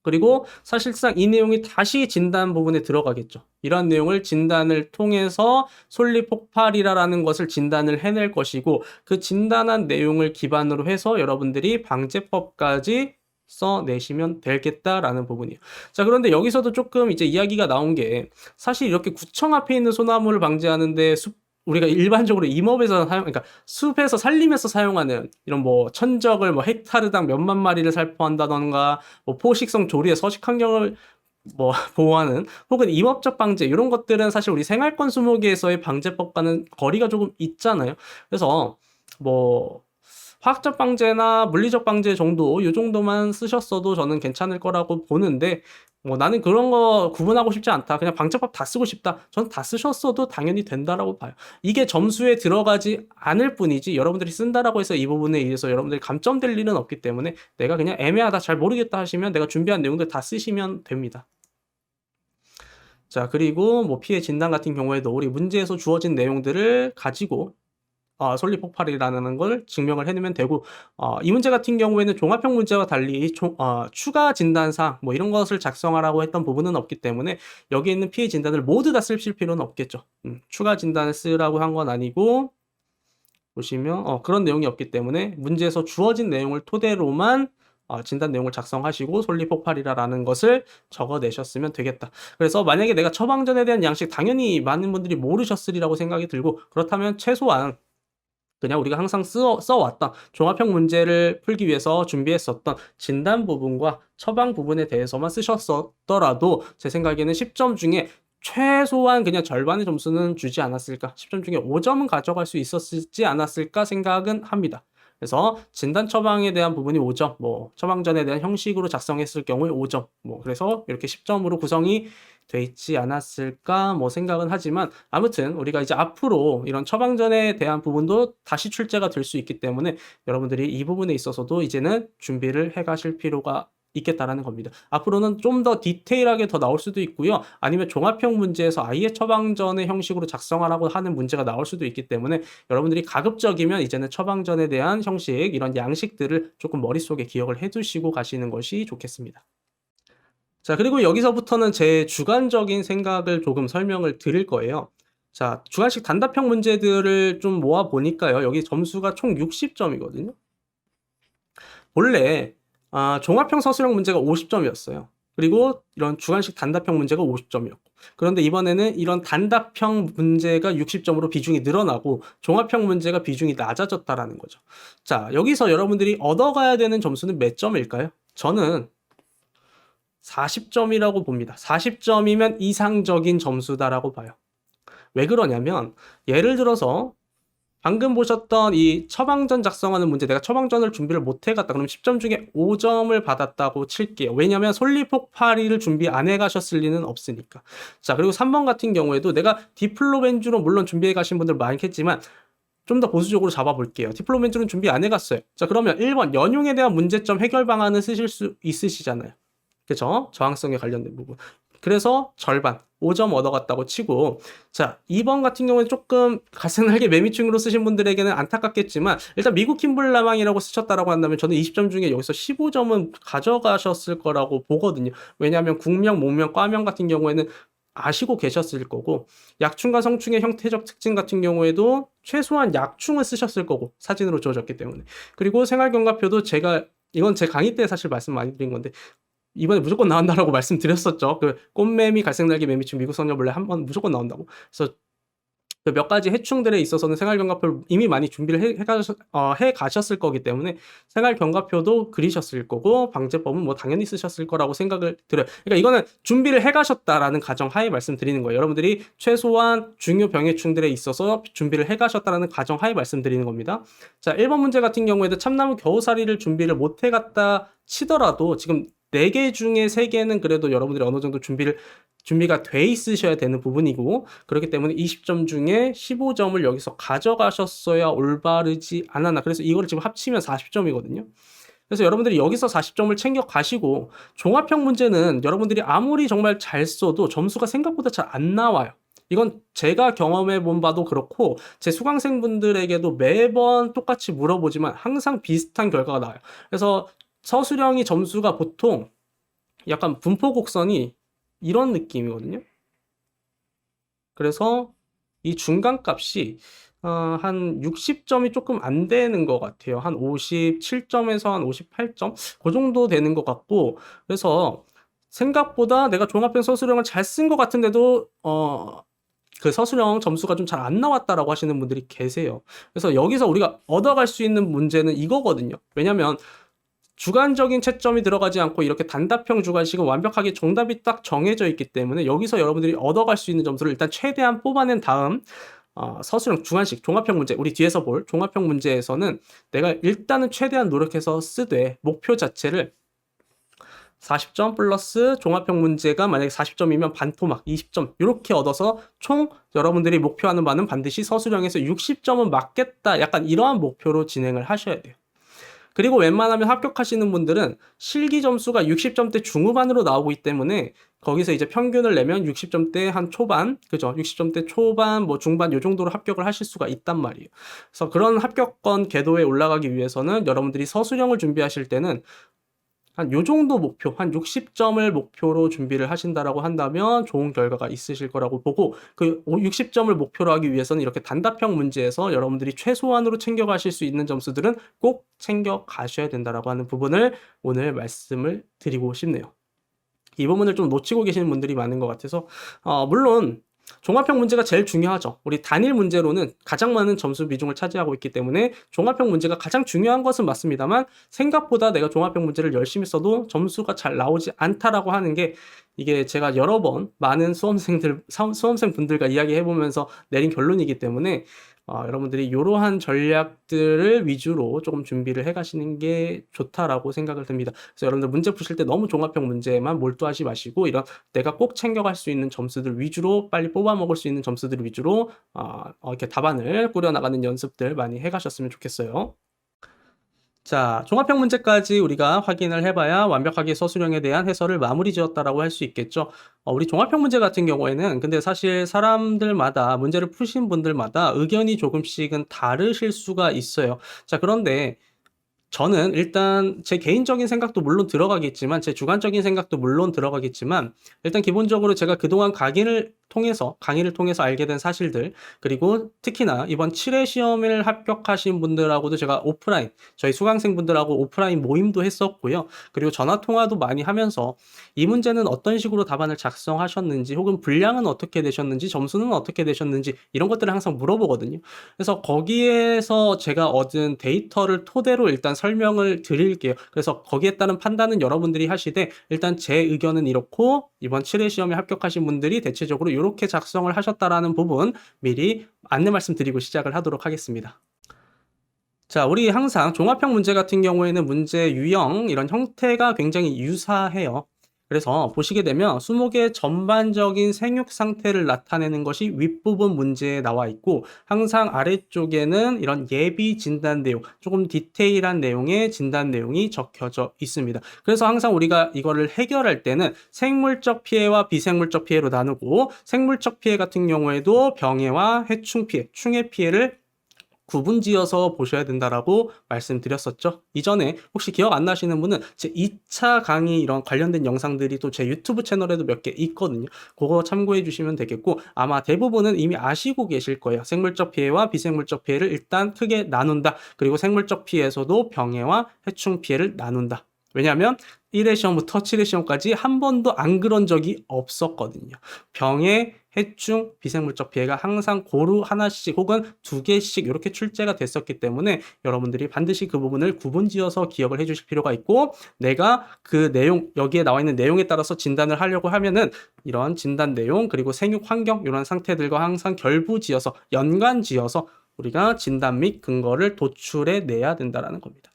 그리고 사실상 이 내용이 다시 진단 부분에 들어가겠죠. 이러한 내용을 진단을 통해서 솔리폭발이라는 것을 진단을 해낼 것이고, 그 진단한 내용을 기반으로 해서 여러분들이 방제법까지 써내시면 되겠다라는 부분이에요. 자, 그런데 여기서도 조금 이제 이야기가 나온 게, 사실 이렇게 구청 앞에 있는 소나무를 방제하는데 우리가 일반적으로 임업에서 그러니까 숲에서 산림에서 사용하는 이런 뭐 천적을 뭐 헥타르당 몇만 마리를 살포한다던가, 뭐 포식성 조리의 서식 환경을 뭐 보호하는, 혹은 임업적 방제, 이런 것들은 사실 우리 생활권 수목에서의 방제법과는 거리가 조금 있잖아요. 그래서 뭐 화학적 방제나 물리적 방제 정도, 이 정도만 쓰셨어도 저는 괜찮을 거라고 보는데, 뭐 나는 그런 거 구분하고 싶지 않다, 그냥 방제법 다 쓰고 싶다, 저는 다 쓰셨어도 당연히 된다라고 봐요. 이게 점수에 들어가지 않을 뿐이지 여러분들이 쓴다라고 해서 이 부분에 의해서 여러분들이 감점될 일은 없기 때문에, 내가 그냥 애매하다, 잘 모르겠다 하시면 내가 준비한 내용들 다 쓰시면 됩니다. 자, 그리고 뭐 피해 진단 같은 경우에도 우리 문제에서 주어진 내용들을 가지고 솔리폭발이라는 걸 증명을 해내면 되고, 이 문제 같은 경우에는 종합형 문제와 달리 추가 진단사항 뭐 이런 것을 작성하라고 했던 부분은 없기 때문에 여기 있는 피해 진단을 모두 다 쓰실 필요는 없겠죠. 추가 진단을 쓰라고 한 건 아니고, 보시면 그런 내용이 없기 때문에 문제에서 주어진 내용을 토대로만 진단 내용을 작성하시고 솔리폭발이라는 것을 적어내셨으면 되겠다. 그래서 만약에 내가 처방전에 대한 양식 당연히 많은 분들이 모르셨으리라고 생각이 들고, 그렇다면 최소한 그냥 우리가 항상 써왔던 종합형 문제를 풀기 위해서 준비했었던 진단 부분과 처방 부분에 대해서만 쓰셨더라도 제 생각에는 10점 중에 최소한 그냥 절반의 점수는 주지 않았을까, 10점 중에 5점은 가져갈 수 있었지 않았을까 생각은 합니다. 그래서 진단 처방에 대한 부분이 5점, 뭐 처방전에 대한 형식으로 작성했을 경우에 5점, 뭐 그래서 이렇게 10점으로 구성이 돼 있지 않았을까 뭐 생각은 하지만, 아무튼 우리가 이제 앞으로 이런 처방전에 대한 부분도 다시 출제가 될 수 있기 때문에 여러분들이 이 부분에 있어서도 이제는 준비를 해 가실 필요가 있겠다라는 겁니다. 앞으로는 좀 더 디테일하게 더 나올 수도 있고요. 아니면 종합형 문제에서 아예 처방전의 형식으로 작성하라고 하는 문제가 나올 수도 있기 때문에 여러분들이 가급적이면 이제는 처방전에 대한 형식, 이런 양식들을 조금 머릿속에 기억을 해 두시고 가시는 것이 좋겠습니다. 자, 그리고 여기서부터는 제 주관적인 생각을 조금 설명을 드릴 거예요. 자, 주관식 단답형 문제들을 좀 모아 보니까요, 여기 점수가 총 60점이거든요. 원래 종합형 서술형 문제가 50점이었어요. 그리고 이런 주관식 단답형 문제가 50점이었고, 그런데 이번에는 이런 단답형 문제가 60점으로 비중이 늘어나고 종합형 문제가 비중이 낮아졌다라는 거죠. 자, 여기서 여러분들이 얻어가야 되는 점수는 몇 점일까요? 저는 40점이라고 봅니다. 40점이면 이상적인 점수다라고 봐요. 왜 그러냐면, 예를 들어서 방금 보셨던 이 처방전 작성하는 문제, 내가 처방전을 준비를 못 해갔다, 그럼 10점 중에 5점을 받았다고 칠게요. 왜냐면 솔리폭파리를 준비 안 해가셨을 리는 없으니까. 자, 그리고 3번 같은 경우에도 내가 디플로벤주론 물론 준비해 가신 분들 많겠지만 좀 더 보수적으로 잡아볼게요. 디플로벤주론 준비 안 해갔어요. 자, 그러면 1번 연용에 대한 문제점 해결 방안은 쓰실 수 있으시잖아요. 그죠? 저항성에 관련된 부분. 그래서 절반, 5점 얻어갔다고 치고, 자, 2번 같은 경우는 조금 갈색날개 매미충으로 쓰신 분들에게는 안타깝겠지만, 일단 미국 킴블라망이라고 쓰셨다라고 한다면 저는 20점 중에 여기서 15점은 가져가셨을 거라고 보거든요. 왜냐하면 국명, 목명, 과명 같은 경우에는 아시고 계셨을 거고, 약충과 성충의 형태적 특징 같은 경우에도 최소한 약충을 쓰셨을 거고, 사진으로 주어졌기 때문에. 그리고 생활경과표도 이건 제 강의 때 사실 말씀 많이 드린 건데, 이번에 무조건 나온다라고 말씀드렸었죠. 그 꽃매미, 갈색날개 매미충, 미국 선녀벌레 한번 무조건 나온다고. 그래서 몇 가지 해충들에 있어서는 생활경과표를 이미 많이 준비를 해 가셨을 거기 때문에 생활경과표도 그리셨을 거고 방제법은 뭐 당연히 쓰셨을 거라고 생각을 들어요. 그러니까 이거는 준비를 해 가셨다라는 가정하에 말씀드리는 거예요. 여러분들이 최소한 중요 병해충들에 있어서 준비를 해 가셨다라는 가정하에 말씀드리는 겁니다. 자, 1번 문제 같은 경우에도 참나무 겨우살이를 준비를 못 해 갔다 치더라도 지금 4개 중에 3개는 그래도 여러분들이 어느 정도 준비가 돼 있으셔야 되는 부분이고, 그렇기 때문에 20점 중에 15점을 여기서 가져가셨어야 올바르지 않았나. 그래서 이거를 지금 합치면 40점이거든요. 그래서 여러분들이 여기서 40점을 챙겨 가시고, 종합형 문제는 여러분들이 아무리 정말 잘 써도 점수가 생각보다 잘 안 나와요. 이건 제가 경험해 본 바도 그렇고 제 수강생분들에게도 매번 똑같이 물어보지만 항상 비슷한 결과가 나와요. 그래서 서술형이 점수가 보통 약간 분포 곡선이 이런 느낌이거든요. 그래서 이 중간값이 한 60점이 조금 안 되는 것 같아요. 한 57점에서 한 58점? 그 정도 되는 것 같고, 그래서 생각보다 내가 종합형 서술형을 잘 쓴 것 같은데도 그 서술형 점수가 좀 잘 안 나왔다라고 하시는 분들이 계세요. 그래서 여기서 우리가 얻어갈 수 있는 문제는 이거거든요. 왜냐면 주관적인 채점이 들어가지 않고 이렇게 단답형 주관식은 완벽하게 정답이 딱 정해져 있기 때문에 여기서 여러분들이 얻어갈 수 있는 점수를 일단 최대한 뽑아낸 다음 서술형 중간식 종합형 문제, 우리 뒤에서 볼 종합형 문제에서는 내가 일단은 최대한 노력해서 쓰되 목표 자체를 40점 플러스 종합형 문제가 만약에 40점이면 반토막 20점 이렇게 얻어서 총 여러분들이 목표하는 바는 반드시 서술형에서 60점은 맞겠다, 약간 이러한 목표로 진행을 하셔야 돼요. 그리고 웬만하면 합격하시는 분들은 실기 점수가 60점대 중후반으로 나오기 때문에 거기서 이제 평균을 내면 60점대 한 초반, 그죠? 60점대 초반, 뭐 중반 요 정도로 합격을 하실 수가 있단 말이에요. 그래서 그런 합격권 궤도에 올라가기 위해서는 여러분들이 서술형을 준비하실 때는 한 요 정도 목표, 한 60점을 목표로 준비를 하신다라고 한다면 좋은 결과가 있으실 거라고 보고, 그 60점을 목표로 하기 위해서는 이렇게 단답형 문제에서 여러분들이 최소한으로 챙겨가실 수 있는 점수들은 꼭 챙겨가셔야 된다라고 하는 부분을 오늘 말씀을 드리고 싶네요. 이 부분을 좀 놓치고 계시는 분들이 많은 것 같아서 물론 종합형 문제가 제일 중요하죠. 우리 단일 문제로는 가장 많은 점수 비중을 차지하고 있기 때문에 종합형 문제가 가장 중요한 것은 맞습니다만, 생각보다 내가 종합형 문제를 열심히 써도 점수가 잘 나오지 않다라고 하는 게, 이게 제가 여러 번 많은 수험생분들과 이야기해보면서 내린 결론이기 때문에 여러분들이 이러한 전략들을 위주로 조금 준비를 해가시는 게 좋다라고 생각을 듭니다. 그래서 여러분들 문제 푸실 때 너무 종합형 문제만 몰두하지 마시고 이런 내가 꼭 챙겨갈 수 있는 점수들 위주로, 빨리 뽑아 먹을 수 있는 점수들 위주로 이렇게 답안을 꾸려나가는 연습들 많이 해가셨으면 좋겠어요. 자, 종합형 문제까지 우리가 확인을 해봐야 완벽하게 서술형에 대한 해설을 마무리 지었다라고 할 수 있겠죠. 우리 종합형 문제 같은 경우에는 근데 사실 사람들마다, 문제를 푸신 분들마다 의견이 조금씩은 다르실 수가 있어요. 자, 그런데 저는 일단 제 개인적인 생각도 물론 들어가겠지만, 제 주관적인 생각도 물론 들어가겠지만, 일단 기본적으로 제가 그동안 강의를 통해서 알게 된 사실들, 그리고 특히나 이번 7회 시험을 합격하신 분들하고도 제가 오프라인, 저희 수강생분들하고 오프라인 모임도 했었고요. 그리고 전화 통화도 많이 하면서 이 문제는 어떤 식으로 답안을 작성하셨는지, 혹은 분량은 어떻게 되셨는지, 점수는 어떻게 되셨는지, 이런 것들을 항상 물어보거든요. 그래서 거기에서 제가 얻은 데이터를 토대로 일단 설명을 드릴게요. 그래서 거기에 따른 판단은 여러분들이 하시되, 일단 제 의견은 이렇고 이번 7회 시험에 합격하신 분들이 대체적으로 이렇게 작성을 하셨다라는 부분 미리 안내 말씀드리고 시작을 하도록 하겠습니다. 자, 우리 항상 종합형 문제 같은 경우에는 문제 유형, 이런 형태가 굉장히 유사해요. 그래서 보시게 되면 수목의 전반적인 생육 상태를 나타내는 것이 윗부분 문제에 나와 있고, 항상 아래쪽에는 이런 예비 진단 내용, 조금 디테일한 내용의 진단 내용이 적혀져 있습니다. 그래서 항상 우리가 이거를 해결할 때는 생물적 피해와 비생물적 피해로 나누고, 생물적 피해 같은 경우에도 병해와 해충 피해, 충해 피해를 구분지어서 보셔야 된다라고 말씀드렸었죠. 이전에 혹시 기억 안 나시는 분은 제 2차 강의 이런 관련된 영상들이 또 제 유튜브 채널에도 몇 개 있거든요. 그거 참고해 주시면 되겠고, 아마 대부분은 이미 아시고 계실 거예요. 생물적 피해와 비생물적 피해를 일단 크게 나눈다. 그리고 생물적 피해에서도 병해와 해충 피해를 나눈다. 왜냐하면 1회 시험부터 7회 시험까지 한 번도 안 그런 적이 없었거든요. 병해, 해충, 비생물적 피해가 항상 고루 하나씩 혹은 두 개씩 이렇게 출제가 됐었기 때문에 여러분들이 반드시 그 부분을 구분지어서 기억을 해주실 필요가 있고, 내가 그 내용, 여기에 나와 있는 내용에 따라서 진단을 하려고 하면은 이런 진단 내용 그리고 생육 환경 이런 상태들과 항상 결부지어서 연관지어서 우리가 진단 및 근거를 도출해 내야 된다라는 겁니다.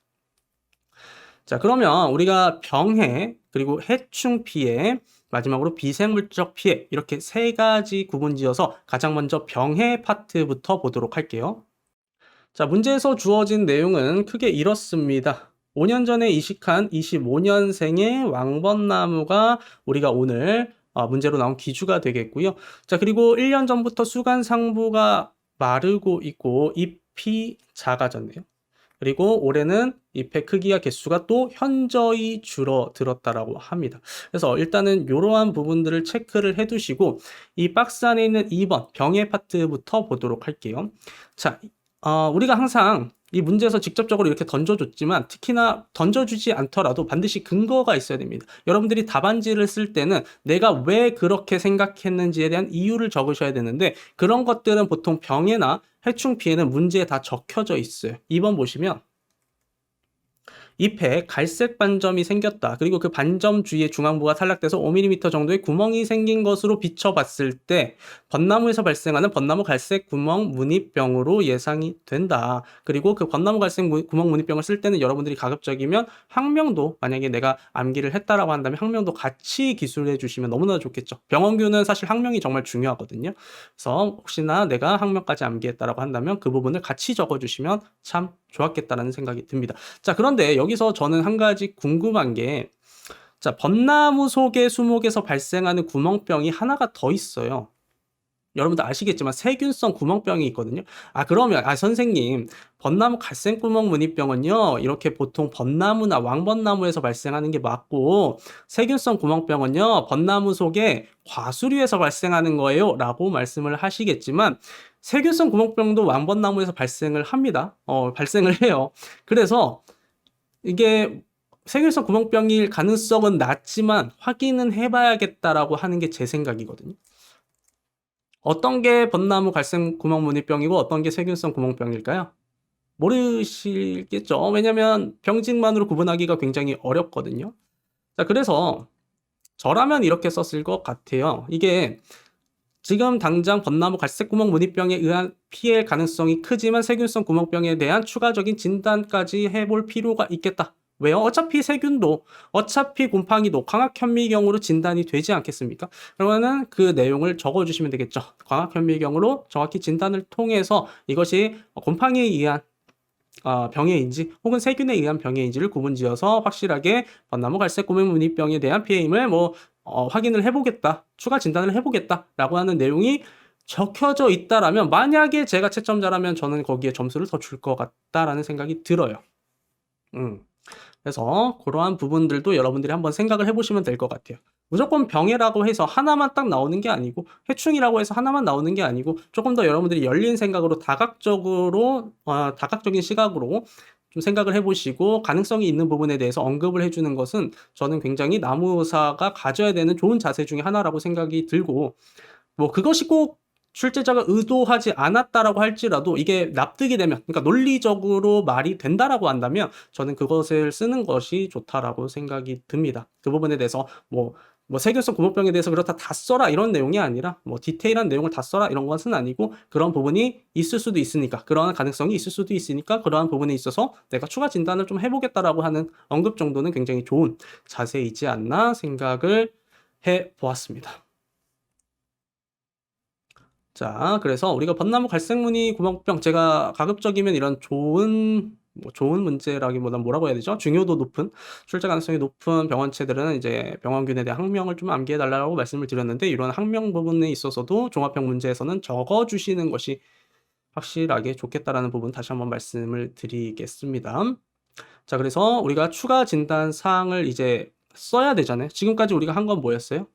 자, 그러면 우리가 병해, 그리고 해충 피해, 마지막으로 비생물적 피해 이렇게 세 가지 구분지어서 가장 먼저 병해 파트부터 보도록 할게요. 자, 문제에서 주어진 내용은 크게 이렇습니다. 5년 전에 이식한 25년생의 왕벚나무가 우리가 오늘 문제로 나온 기주가 되겠고요. 자, 그리고 1년 전부터 수간상부가 마르고 있고 잎이 작아졌네요. 그리고 올해는 잎의 크기와 개수가 또 현저히 줄어들었다라고 합니다. 그래서 일단은 이러한 부분들을 체크를 해두시고 이 박스 안에 있는 2번 병해 파트부터 보도록 할게요. 자, 우리가 항상 이 문제에서 직접적으로 이렇게 던져줬지만 특히나 던져주지 않더라도 반드시 근거가 있어야 됩니다. 여러분들이 답안지를 쓸 때는 내가 왜 그렇게 생각했는지에 대한 이유를 적으셔야 되는데 그런 것들은 보통 병해나 해충 피해는 문제에 다 적혀져 있어요. 2번 보시면 잎에 갈색 반점이 생겼다. 그리고 그 반점 주위에 중앙부가 탈락돼서 5mm 정도의 구멍이 생긴 것으로 비춰봤을 때 벚나무에서 발생하는 벚나무 갈색 구멍 무늬병으로 예상이 된다. 그리고 그 벚나무 갈색 구멍 무늬병을 쓸 때는 여러분들이 가급적이면 학명도, 만약에 내가 암기를 했다라고 한다면 학명도 같이 기술해 주시면 너무나 좋겠죠. 병원교는 사실 학명이 정말 중요하거든요. 그래서 혹시나 내가 학명까지 암기했다라고 한다면 그 부분을 같이 적어주시면 참 좋았겠다라는 생각이 듭니다. 자, 그런데 여기서 저는 한 가지 궁금한 게, 자, 벚나무 속의 수목에서 발생하는 구멍병이 하나가 더 있어요. 여러분들 아시겠지만 세균성 구멍병이 있거든요. 그러면 선생님, 벚나무 갈색구멍 무늬병은요 이렇게 보통 벚나무나 왕벚나무에서 발생하는 게 맞고 세균성 구멍병은요 벚나무 속에 과수류에서 발생하는 거예요 라고 말씀을 하시겠지만 세균성 구멍병도 왕벚나무에서 발생을 합니다. 발생을 해요. 그래서 이게 세균성 구멍병일 가능성은 낮지만 확인은 해봐야겠다라고 하는 게 제 생각이거든요. 어떤 게 벚나무 갈색 구멍 무늬병이고 어떤 게 세균성 구멍병일까요? 모르시겠죠? 왜냐면 병직만으로 구분하기가 굉장히 어렵거든요. 자, 그래서 저라면 이렇게 썼을 것 같아요. 이게 지금 당장 벚나무 갈색 구멍 무늬병에 의한 피해 가능성이 크지만 세균성 구멍병에 대한 추가적인 진단까지 해볼 필요가 있겠다. 왜요? 어차피 세균도, 어차피 곰팡이도 광학현미경으로 진단이 되지 않겠습니까? 그러면은 그 내용을 적어주시면 되겠죠. 광학현미경으로 정확히 진단을 통해서 이것이 곰팡이에 의한 병해인지 혹은 세균에 의한 병해인지를 구분지어서 확실하게 벚나무 갈색 구멍 무늬병에 대한 피해임을 확인을 해보겠다, 추가 진단을 해보겠다라고 하는 내용이 적혀져 있다라면, 만약에 제가 채점자라면 저는 거기에 점수를 더 줄 것 같다라는 생각이 들어요. 그래서 그러한 부분들도 여러분들이 한번 생각을 해보시면 될 것 같아요. 무조건 병해라고 해서 하나만 딱 나오는 게 아니고 해충이라고 해서 하나만 나오는 게 아니고 조금 더 여러분들이 열린 생각으로 다각적인 시각으로 좀 생각을 해보시고 가능성이 있는 부분에 대해서 언급을 해주는 것은 저는 굉장히 나무사가 가져야 되는 좋은 자세 중에 하나라고 생각이 들고, 그것이 꼭 출제자가 의도하지 않았다라고 할지라도 이게 납득이 되면, 그러니까 논리적으로 말이 된다라고 한다면 저는 그것을 쓰는 것이 좋다라고 생각이 듭니다. 그 부분에 대해서 세균성 구멍병에 대해서 그렇다 다 써라 이런 내용이 아니라 디테일한 내용을 다 써라 이런 것은 아니고, 그런 부분이 있을 수도 있으니까, 그러한 가능성이 있을 수도 있으니까 그러한 부분에 있어서 내가 추가 진단을 좀 해보겠다라고 하는 언급 정도는 굉장히 좋은 자세이지 않나 생각을 해보았습니다. 자, 그래서 우리가 벚나무 갈색무늬 구멍병, 제가 가급적이면 이런 좋은 문제라기보다는 뭐라고 해야 되죠? 중요도 높은, 출제 가능성이 높은 병원체들은 이제 병원균에 대한 학명을 좀 암기해 달라고 말씀을 드렸는데, 이런 학명 부분에 있어서도 종합형 문제에서는 적어 주시는 것이 확실하게 좋겠다라는 부분 다시 한번 말씀을 드리겠습니다. 자, 그래서 우리가 추가 진단 사항을 이제 써야 되잖아요. 지금까지 우리가 한 건 뭐였어요?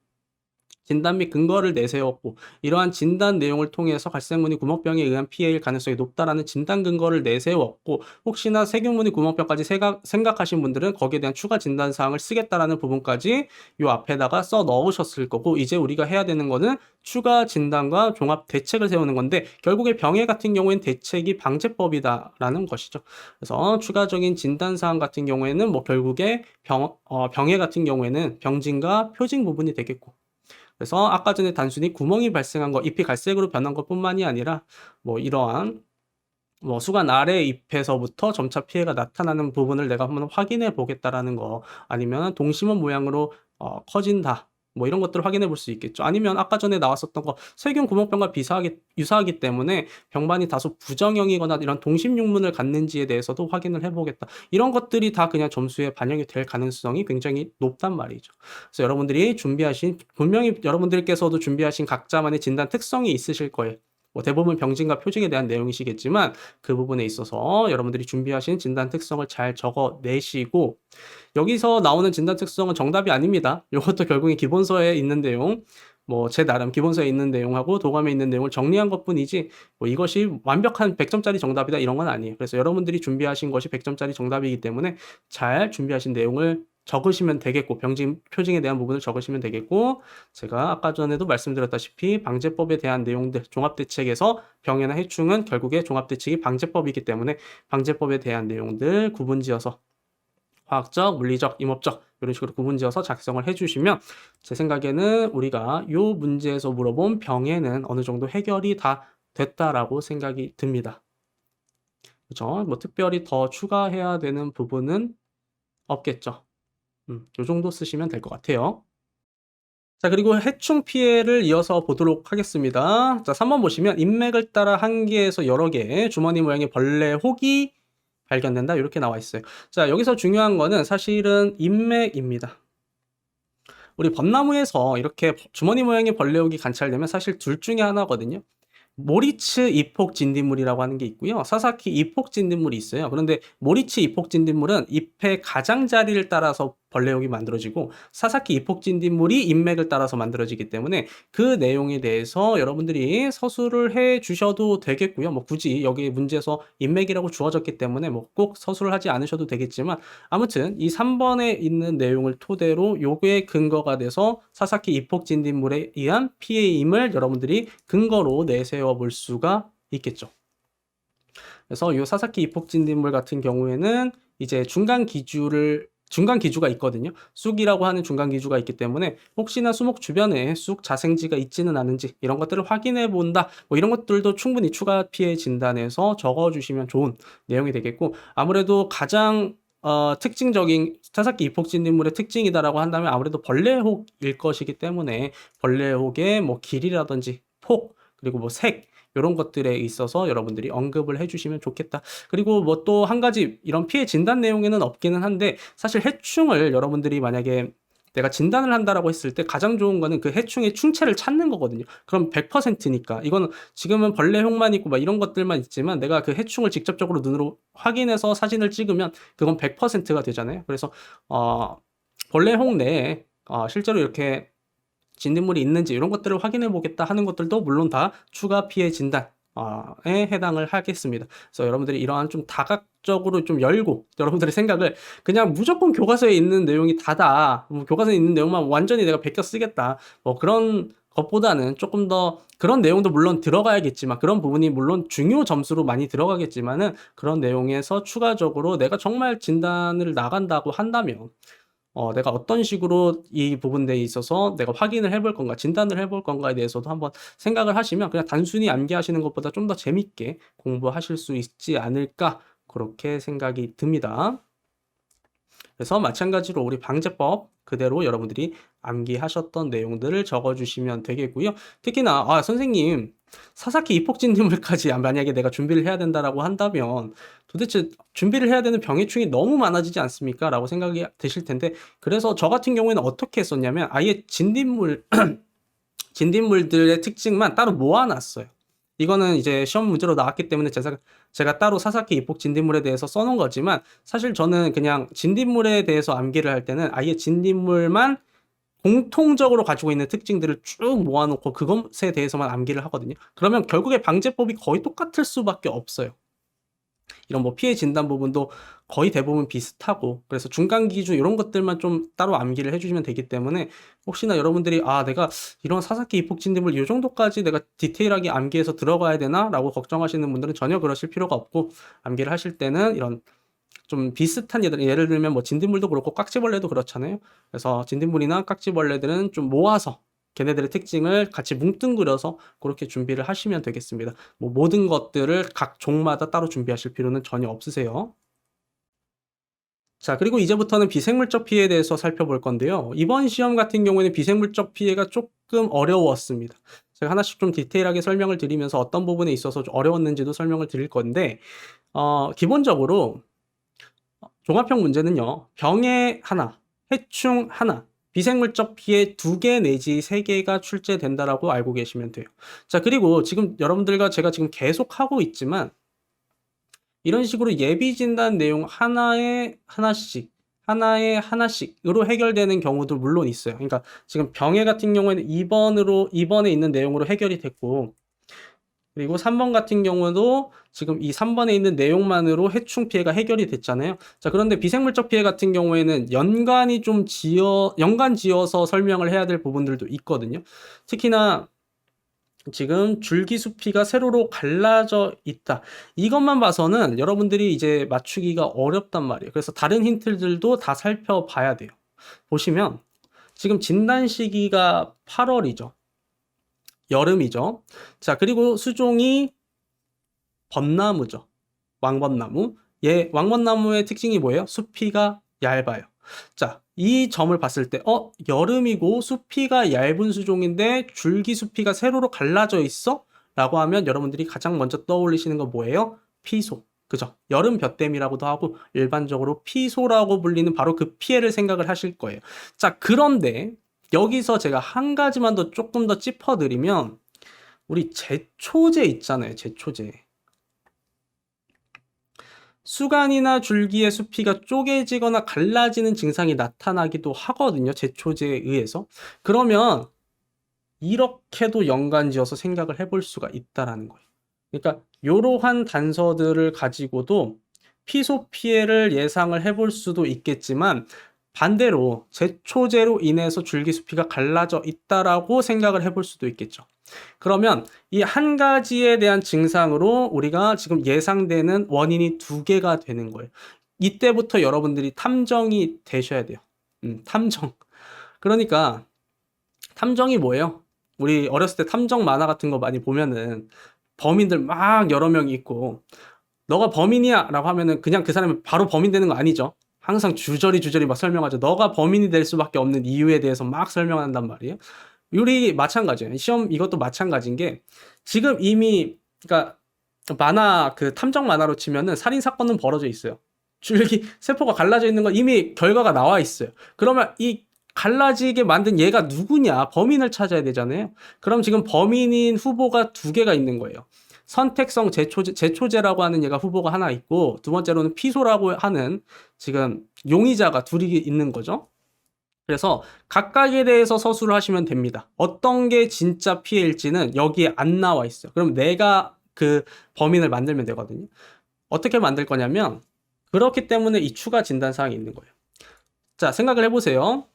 진단 및 근거를 내세웠고 이러한 진단 내용을 통해서 갈색무늬 구멍병에 의한 피해일 가능성이 높다라는 진단 근거를 내세웠고 혹시나 세균무늬 구멍병까지 생각하신 분들은 거기에 대한 추가 진단 사항을 쓰겠다라는 부분까지 요 앞에다가 써 넣으셨을 거고 이제 우리가 해야 되는 거는 추가 진단과 종합 대책을 세우는 건데 결국에 병해 같은 경우에는 대책이 방제법이다라는 것이죠. 그래서 추가적인 진단 사항 같은 경우에는 뭐 결국에 병해 같은 경우에는 병진과 표징 부분이 되겠고 그래서 아까 전에 단순히 구멍이 발생한 거, 잎이 갈색으로 변한 것뿐만이 아니라 뭐 이러한 뭐 수관 아래 잎에서부터 점차 피해가 나타나는 부분을 내가 한번 확인해 보겠다라는 거 아니면 동심원 모양으로 커진다. 뭐 이런 것들을 확인해 볼 수 있겠죠. 아니면 아까 전에 나왔었던 거 세균 구멍병과 유사하기 때문에 병반이 다소 부정형이거나 이런 동심육문을 갖는지에 대해서도 확인을 해보겠다. 이런 것들이 다 그냥 점수에 반영이 될 가능성이 굉장히 높단 말이죠. 그래서 여러분들이 분명히 여러분들께서도 준비하신 각자만의 진단 특성이 있으실 거예요. 뭐 대부분 병진과 표징에 대한 내용이시겠지만 그 부분에 있어서 여러분들이 준비하신 진단 특성을 잘 적어내시고 여기서 나오는 진단 특성은 정답이 아닙니다. 이것도 결국에 기본서에 있는 내용 뭐 제 나름 기본서에 있는 내용하고 도감에 있는 내용을 정리한 것뿐이지 뭐 이것이 완벽한 100점짜리 정답이다 이런 건 아니에요. 그래서 여러분들이 준비하신 것이 100점짜리 정답이기 때문에 잘 준비하신 내용을 적으시면 되겠고 병진 표징에 대한 부분을 적으시면 되겠고 제가 아까 전에도 말씀드렸다시피 방제법에 대한 내용들 종합대책에서 병해나 해충은 결국에 종합대책이 방제법이기 때문에 방제법에 대한 내용들 구분지어서 화학적, 물리적, 임업적 이런 식으로 구분지어서 작성을 해주시면 제 생각에는 우리가 이 문제에서 물어본 병해는 어느 정도 해결이 다 됐다라고 생각이 듭니다. 그렇죠? 뭐 특별히 더 추가해야 되는 부분은 없겠죠. 요 정도 쓰시면 될 것 같아요. 자, 그리고 해충 피해를 이어서 보도록 하겠습니다. 자, 3번 보시면 인맥을 따라 한 개에서 여러 개 주머니 모양의 벌레 혹이 발견된다. 이렇게 나와 있어요. 자, 여기서 중요한 거는 사실은 인맥입니다. 우리 벚나무에서 이렇게 주머니 모양의 벌레 혹이 관찰되면 사실 둘 중에 하나거든요. 모리츠 이폭 진딧물이라고 하는 게 있고요. 사사키 이폭 진딧물이 있어요. 그런데 모리츠 이폭 진딧물은 잎의 가장자리를 따라서 벌레욕이 만들어지고 사사키 이폭 진딧물이 잎맥을 따라서 만들어지기 때문에 그 내용에 대해서 여러분들이 서술을 해 주셔도 되겠고요. 뭐 굳이 여기 문제에서 잎맥이라고 주어졌기 때문에 뭐 꼭 서술을 하지 않으셔도 되겠지만 아무튼 이 3번에 있는 내용을 토대로 요게 근거가 돼서 사사키 이폭 진딧물에 의한 피해임을 여러분들이 근거로 내세워 볼 수가 있겠죠. 그래서 이 사사키 이폭 진딧물 같은 경우에는 이제 중간 기주가 있거든요. 쑥이라고 하는 중간 기주가 있기 때문에 혹시나 수목 주변에 쑥 자생지가 있지는 않은지 이런 것들을 확인해 본다. 뭐 이런 것들도 충분히 추가 피해 진단에서 적어주시면 좋은 내용이 되겠고 아무래도 가장 특징적인 사사키 이폭 진딧물의 특징이다라고 한다면 아무래도 벌레혹일 것이기 때문에 벌레혹의 뭐 길이라든지 폭 그리고 뭐 색 이런 것들에 있어서 여러분들이 언급을 해주시면 좋겠다. 그리고 뭐 또 한 가지 이런 피해 진단 내용에는 없기는 한데 사실 해충을 여러분들이 만약에 내가 진단을 한다라고 했을 때 가장 좋은 거는 그 해충의 충체를 찾는 거거든요. 그럼 100%니까 이거는 지금은 벌레혹만 있고 막 이런 것들만 있지만 내가 그 해충을 직접적으로 눈으로 확인해서 사진을 찍으면 그건 100%가 되잖아요. 그래서 벌레혹 내에 실제로 이렇게 진딧물이 있는지 이런 것들을 확인해 보겠다 하는 것들도 물론 다 추가 피해 진단에 해당을 하겠습니다. 그래서 여러분들이 이러한 좀 다각적으로 좀 열고 여러분들의 생각을 그냥 무조건 교과서에 있는 내용이 다다. 뭐 교과서에 있는 내용만 완전히 내가 베껴 쓰겠다. 뭐 그런 것보다는 조금 더 그런 내용도 물론 들어가야겠지만 그런 부분이 물론 중요 점수로 많이 들어가겠지만은 그런 내용에서 추가적으로 내가 정말 진단을 나간다고 한다면 내가 어떤 식으로 이 부분에 있어서 내가 확인을 해볼 건가, 진단을 해볼 건가에 대해서도 한번 생각을 하시면 그냥 단순히 암기하시는 것보다 좀 더 재밌게 공부하실 수 있지 않을까, 그렇게 생각이 듭니다. 그래서 마찬가지로 우리 방제법 그대로 여러분들이 암기하셨던 내용들을 적어주시면 되겠고요. 특히나 선생님 사사키 이폭진딧물까지 만약에 내가 준비를 해야 된다라고 한다면 도대체 준비를 해야 되는 병해충이 너무 많아지지 않습니까? 라고 생각이 드실 텐데 그래서 저 같은 경우에는 어떻게 했었냐면 아예 진딧물들의 특징만 따로 모아놨어요. 이거는 이제 시험 문제로 나왔기 때문에 제가 따로 사사키 이폭 진딧물에 대해서 써놓은 거지만 사실 저는 그냥 진딧물에 대해서 암기를 할 때는 아예 진딧물만 공통적으로 가지고 있는 특징들을 쭉 모아놓고 그것에 대해서만 암기를 하거든요. 그러면 결국에 방제법이 거의 똑같을 수밖에 없어요. 이런 뭐 피해 진단 부분도 거의 대부분 비슷하고, 그래서 중간 기준 이런 것들만 좀 따로 암기를 해주시면 되기 때문에, 혹시나 여러분들이 내가 이런 사사키 입폭 진딧물 이 정도까지 내가 디테일하게 암기해서 들어가야 되나 라고 걱정하시는 분들은 전혀 그러실 필요가 없고, 암기를 하실 때는 이런 좀 비슷한 예를 들면 뭐 진딧물도 그렇고 깍지벌레도 그렇잖아요. 그래서 진딧물이나 깍지벌레들은 좀 모아서 걔네들의 특징을 같이 뭉뚱그려서 그렇게 준비를 하시면 되겠습니다. 뭐 모든 것들을 각 종마다 따로 준비하실 필요는 전혀 없으세요. 자, 그리고 이제부터는 비생물적 피해에 대해서 살펴볼 건데요. 이번 시험 같은 경우에는 비생물적 피해가 조금 어려웠습니다. 제가 하나씩 좀 디테일하게 설명을 드리면서 어떤 부분에 있어서 좀 어려웠는지도 설명을 드릴 건데, 기본적으로 종합형 문제는요, 병해 하나, 해충 하나, 비생물적 피해 2개 내지 3개가 출제된다라고 알고 계시면 돼요. 자, 그리고 지금 여러분들과 제가 지금 계속 하고 있지만, 이런 식으로 예비 진단 내용 하나에 하나씩으로 해결되는 경우도 물론 있어요. 그러니까 지금 병해 같은 경우에는 2번에 있는 내용으로 해결이 됐고, 그리고 3번 같은 경우도 지금 이 3번에 있는 내용만으로 해충 피해가 해결이 됐잖아요. 자, 그런데 비생물적 피해 같은 경우에는 연간 지어서 설명을 해야 될 부분들도 있거든요. 특히나 지금 줄기수피가 세로로 갈라져 있다. 이것만 봐서는 여러분들이 이제 맞추기가 어렵단 말이에요. 그래서 다른 힌트들도 다 살펴봐야 돼요. 보시면 지금 진단 시기가 8월이죠. 여름이죠. 자, 그리고 수종이 벚나무죠. 왕벚나무. 왕벚나무의 특징이 뭐예요? 수피가 얇아요. 자, 이 점을 봤을 때 여름이고 수피가 얇은 수종인데 줄기 수피가 세로로 갈라져 있어? 라고 하면 여러분들이 가장 먼저 떠올리시는 건 뭐예요? 피소. 그죠? 여름 볕댐이라고도 하고 일반적으로 피소라고 불리는 바로 그 피해를 생각을 하실 거예요. 자, 그런데 여기서 제가 한 가지만 더 조금 더 짚어드리면, 우리 제초제 있잖아요. 제초제. 수간이나 줄기의 수피가 쪼개지거나 갈라지는 증상이 나타나기도 하거든요. 제초제에 의해서. 그러면 이렇게도 연관지어서 생각을 해볼 수가 있다라는 거예요. 그러니까 이러한 단서들을 가지고도 피소 피해를 예상을 해볼 수도 있겠지만, 반대로 제초제로 인해서 줄기수피가 갈라져 있다라고 생각을 해볼 수도 있겠죠. 그러면 이 한 가지에 대한 증상으로 우리가 지금 예상되는 원인이 2개가 되는 거예요. 이때부터 여러분들이 탐정이 되셔야 돼요. 탐정. 그러니까 탐정이 뭐예요? 우리 어렸을 때 탐정 만화 같은 거 많이 보면은 범인들 막 여러 명이 있고, 너가 범인이야 라고 하면은 그냥 그 사람이 바로 범인 되는 거 아니죠. 항상 주저리 막 설명하죠. 너가 범인이 될 수밖에 없는 이유에 대해서 막 설명한단 말이에요. 우리 마찬가지예요. 시험 이것도 마찬가지인 게, 지금 이미 그러니까 그 탐정 만화로 치면은 살인 사건은 벌어져 있어요. 줄기 세포가 갈라져 있는 건 이미 결과가 나와 있어요. 그러면 이 갈라지게 만든 얘가 누구냐? 범인을 찾아야 되잖아요. 그럼 지금 범인인 후보가 2개가 있는 거예요. 선택성 제초제라고 하는 얘가 후보가 하나 있고, 두 번째로는 피소라고 하는 지금 용의자가 2이 있는 거죠. 그래서 각각에 대해서 서술을 하시면 됩니다. 어떤 게 진짜 피해일지는 여기에 안 나와 있어요. 그럼 내가 그 범인을 만들면 되거든요. 어떻게 만들 거냐면, 그렇기 때문에 이 추가 진단사항이 있는 거예요. 자, 생각을 해보세요.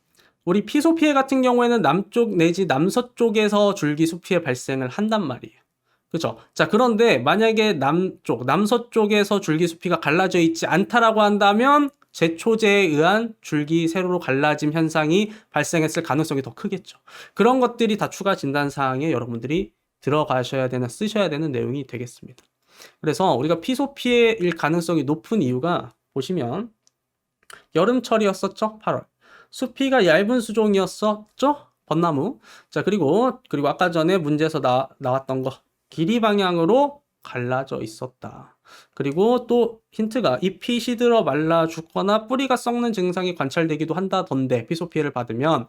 우리 피소 피해 같은 경우에는 남쪽 내지 남서쪽에서 줄기수 피해 발생을 한단 말이에요. 그죠? 자, 그런데 만약에 남서쪽에서 줄기수피가 갈라져 있지 않다라고 한다면 제초제에 의한 줄기 세로로 갈라짐 현상이 발생했을 가능성이 더 크겠죠. 그런 것들이 다 추가 진단사항에 여러분들이 들어가셔야 되는, 쓰셔야 되는 내용이 되겠습니다. 그래서 우리가 피소 피해일 가능성이 높은 이유가, 보시면 여름철이었었죠? 8월. 수피가 얇은 수종이었었죠? 벚나무. 자, 그리고 아까 전에 문제에서 나왔던 거, 길이 방향으로 갈라져 있었다. 그리고 또 힌트가 잎이 시들어 말라 죽거나 뿌리가 썩는 증상이 관찰되기도 한다던데, 피소 피해를 받으면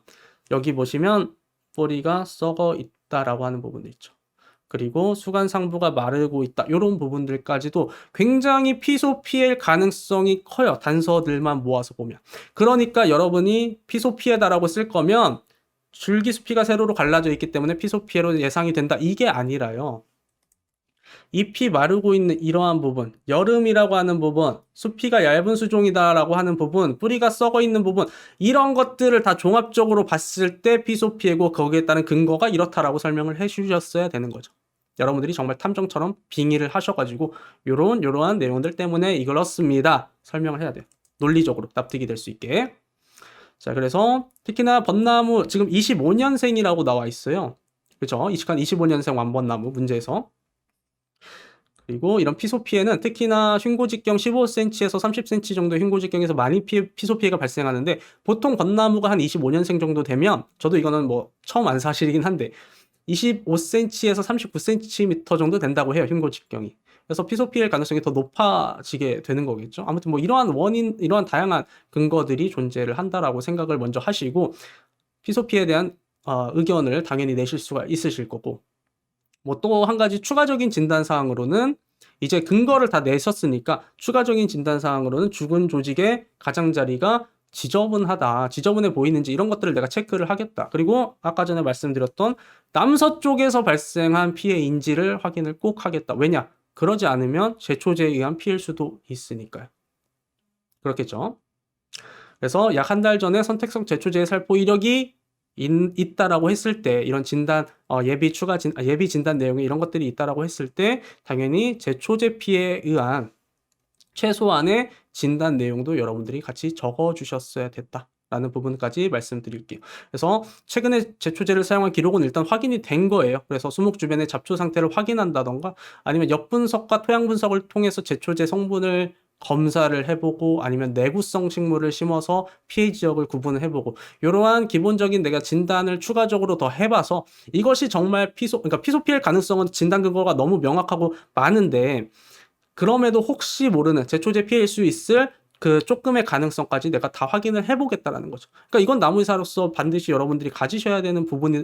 여기 보시면 뿌리가 썩어 있다라고 하는 부분도 있죠. 그리고 수간 상부가 마르고 있다. 이런 부분들까지도 굉장히 피소 피해일 가능성이 커요. 단서들만 모아서 보면. 그러니까 여러분이 피소 피해다라고 쓸 거면 줄기숲이가 세로로 갈라져 있기 때문에 피소 피해로 예상이 된다. 이게 아니라요. 잎이 마르고 있는 이러한 부분, 여름이라고 하는 부분, 수피가 얇은 수종이다라고 하는 부분, 뿌리가 썩어 있는 부분, 이런 것들을 다 종합적으로 봤을 때 피소피해고 거기에 따른 근거가 이렇다라고 설명을 해주셨어야 되는 거죠. 여러분들이 정말 탐정처럼 빙의를 하셔가지고 요러한 내용들 때문에 이걸었습니다. 설명을 해야 돼요. 논리적으로 납득이 될 수 있게. 자, 그래서 특히나 벚나무 지금 25년생이라고 나와 있어요. 그죠? 이식한 25년생 완벚나무 문제에서. 그리고 이런 피소 피해는 특히나 흉고직경 15cm에서 30cm 정도 흉고직경에서 많이 피소 피해가 발생하는데 보통 벚나무가 한 25년생 정도 되면 저도 이거는 뭐 처음 안 사실이긴 한데 25cm에서 39cm 정도 된다고 해요. 흉고직경이. 그래서 피소 피해 가능성이 더 높아지게 되는 거겠죠. 아무튼 뭐 이러한 원인, 이러한 다양한 근거들이 존재를 한다라고 생각을 먼저 하시고 피소 피해에 대한 의견을 당연히 내실 수가 있으실 거고 뭐 또 한 가지 추가적인 진단 사항으로는 이제 근거를 다 내셨으니까 추가적인 진단 사항으로는 죽은 조직의 가장자리가 지저분하다, 지저분해 보이는지 이런 것들을 내가 체크를 하겠다. 그리고 아까 전에 말씀드렸던 남서쪽에서 발생한 피해인지를 확인을 꼭 하겠다. 왜냐? 그러지 않으면 제초제에 의한 피해일 수도 있으니까요. 그렇겠죠? 그래서 약 한 달 전에 선택성 제초제의 살포 이력이 있다라고 했을 때 이런 진단 예비 진단 내용에 이런 것들이 있다라고 했을 때 당연히 제초제 피해에 의한 최소한의 진단 내용도 여러분들이 같이 적어 주셨어야 됐다라는 부분까지 말씀드릴게요. 그래서 최근에 제초제를 사용한 기록은 일단 확인이 된 거예요. 그래서 수목 주변의 잡초 상태를 확인한다던가 아니면 엽분석과 토양 분석을 통해서 제초제 성분을 검사를 해보고 아니면 내구성 식물을 심어서 피해 지역을 구분을 해보고 이러한 기본적인 내가 진단을 추가적으로 더 해봐서 이것이 정말 그러니까 피소 피해 가능성은 진단 근거가 너무 명확하고 많은데 그럼에도 혹시 모르는 제초제 피해일 수 있을 그 조금의 가능성까지 내가 다 확인을 해보겠다라는 거죠. 그러니까 이건 나무의사로서 반드시 여러분들이 가지셔야 되는 부분이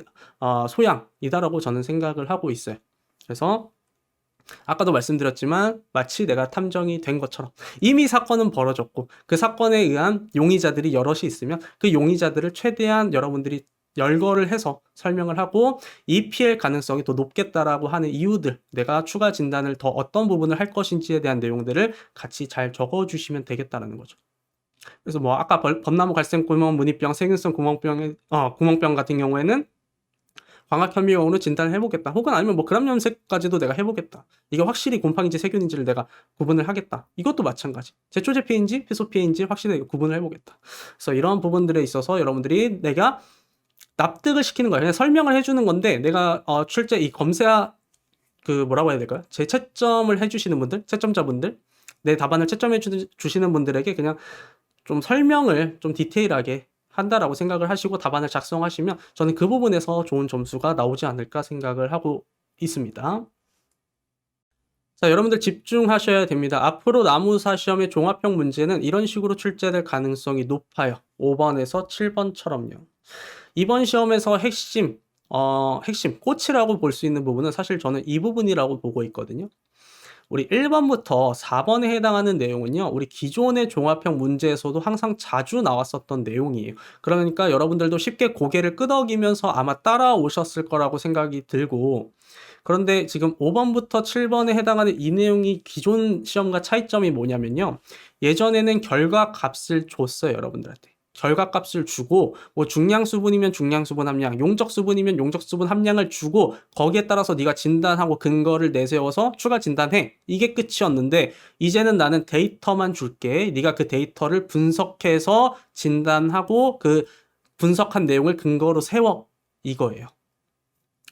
소양이다라고 저는 생각을 하고 있어요. 그래서 아까도 말씀드렸지만 마치 내가 탐정이 된 것처럼 이미 사건은 벌어졌고 그 사건에 의한 용의자들이 여럿이 있으면 그 용의자들을 최대한 여러분들이 열거를 해서 설명을 하고 이 피해 가능성이 더 높겠다라고 하는 이유들 내가 추가 진단을 더 어떤 부분을 할 것인지에 대한 내용들을 같이 잘 적어주시면 되겠다라는 거죠. 그래서 뭐 아까 벚나무 갈색 구멍 무늬병 세균성 구멍병 같은 경우에는 광학 혐의형으로 진단을 해보겠다. 혹은 아니면 뭐 그람 염색까지도 내가 해보겠다. 이게 확실히 곰팡이인지 세균인지를 내가 구분을 하겠다. 이것도 마찬가지. 제초제 피해인지 피소 피해인지 확실히 구분을 해보겠다. 그래서 이런 부분들에 있어서 여러분들이 내가 납득을 시키는 거예요. 그냥 설명을 해주는 건데 내가 출제 이 검사 뭐라고 해야 될까요? 제 채점을 해주시는 분들, 채점자분들, 내 답안을 채점해 주시는 분들에게 그냥 좀 설명을 좀 디테일하게 한다라고 생각을 하시고 답안을 작성하시면 저는 그 부분에서 좋은 점수가 나오지 않을까 생각을 하고 있습니다. 자, 여러분들 집중하셔야 됩니다. 앞으로 나무사 시험의 종합형 문제는 이런 식으로 출제될 가능성이 높아요. 5번에서 7번처럼요. 이번 시험에서 핵심, 꽃이라고 볼 수 있는 부분은 사실 저는 이 부분이라고 보고 있거든요. 우리 1번부터 4번에 해당하는 내용은요, 우리 기존의 종합형 문제에서도 항상 자주 나왔었던 내용이에요. 그러니까 여러분들도 쉽게 고개를 끄덕이면서 아마 따라오셨을 거라고 생각이 들고, 그런데 지금 5번부터 7번에 해당하는 이 내용이 기존 시험과 차이점이 뭐냐면요, 예전에는 결과 값을 줬어요, 여러분들한테. 결과값을 주고 뭐 중량수분이면 중량수분 함량, 용적수분이면 용적수분 함량을 주고 거기에 따라서 네가 진단하고 근거를 내세워서 추가 진단해. 이게 끝이었는데 이제는 나는 데이터만 줄게. 네가 그 데이터를 분석해서 진단하고 그 분석한 내용을 근거로 세워. 이거예요.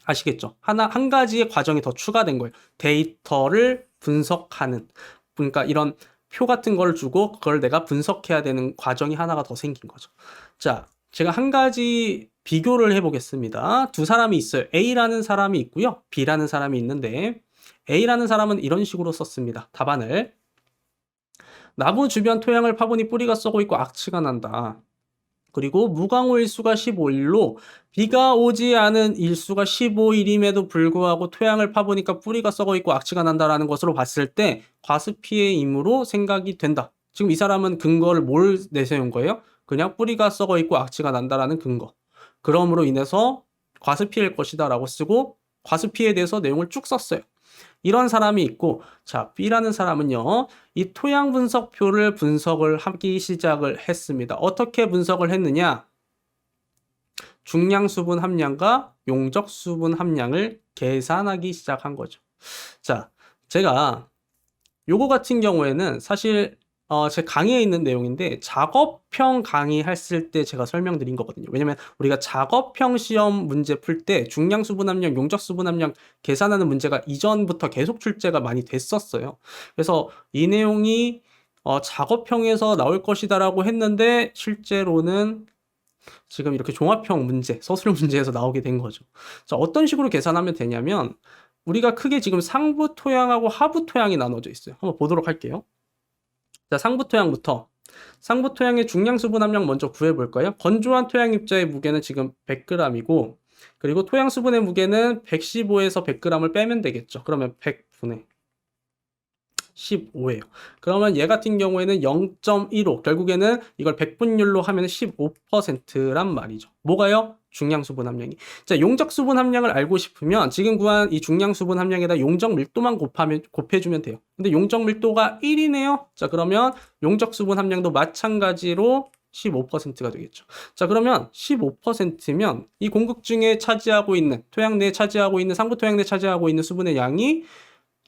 아시겠죠? 한 가지의 과정이 더 추가된 거예요. 데이터를 분석하는. 그러니까 이런 표 같은 걸 주고 그걸 내가 분석해야 되는 과정이 하나가 더 생긴 거죠. 자, 제가 한 가지 비교를 해보겠습니다. 두 사람이 있어요. A라는 사람이 있고요. B라는 사람이 있는데 A라는 사람은 이런 식으로 썼습니다. 답안을. 나무 주변 토양을 파보니 뿌리가 썩어 있고 악취가 난다. 그리고 무광호 일수가 15일로 비가 오지 않은 일수가 15일임에도 불구하고 토양을 파보니까 뿌리가 썩어 있고 악취가 난다라는 것으로 봤을 때 과습 피해이므로 생각이 된다. 지금 이 사람은 근거를 뭘 내세운 거예요? 그냥 뿌리가 썩어 있고 악취가 난다라는 근거. 그럼으로 인해서 과습피해일 것이다 라고 쓰고 과습피해에 대해서 내용을 쭉 썼어요. 이런 사람이 있고, 자, B라는 사람은요, 이 토양 분석표를 분석을 하기 시작을 했습니다. 어떻게 분석을 했느냐? 중량 수분 함량과 용적 수분 함량을 계산하기 시작한 거죠. 자, 제가 요거 같은 경우에는 사실 제 강의에 있는 내용인데 작업형 강의했을 때 제가 설명드린 거거든요. 왜냐면 우리가 작업형 시험 문제 풀 때 중량 수분 함량, 용적 수분 함량 계산하는 문제가 이전부터 계속 출제가 많이 됐었어요. 그래서 이 내용이 작업형에서 나올 것이다라고 했는데 실제로는 지금 이렇게 종합형 문제, 서술 문제에서 나오게 된 거죠. 자, 어떤 식으로 계산하면 되냐면 우리가 크게 지금 상부 토양하고 하부 토양이 나눠져 있어요. 한번 보도록 할게요. 자, 상부 토양부터. 상부 토양의 중량 수분 함량 먼저 구해 볼까요? 건조한 토양 입자의 무게는 지금 100g이고 그리고 토양 수분의 무게는 115에서 100g을 빼면 되겠죠. 그러면 100분의 15예요. 그러면 얘 같은 경우에는 0.15. 결국에는 이걸 100분율로 하면 15%란 말이죠. 뭐가요? 중량 수분 함량이. 자, 용적 수분 함량을 알고 싶으면 지금 구한 이 중량 수분 함량에다 용적 밀도만 곱해주면 돼요. 근데 용적 밀도가 1이네요. 자, 그러면 용적 수분 함량도 마찬가지로 15%가 되겠죠. 자, 그러면 15%면 이 공급 중에 차지하고 있는 토양 내에 차지하고 있는 상부 토양 내에 차지하고 있는 수분의 양이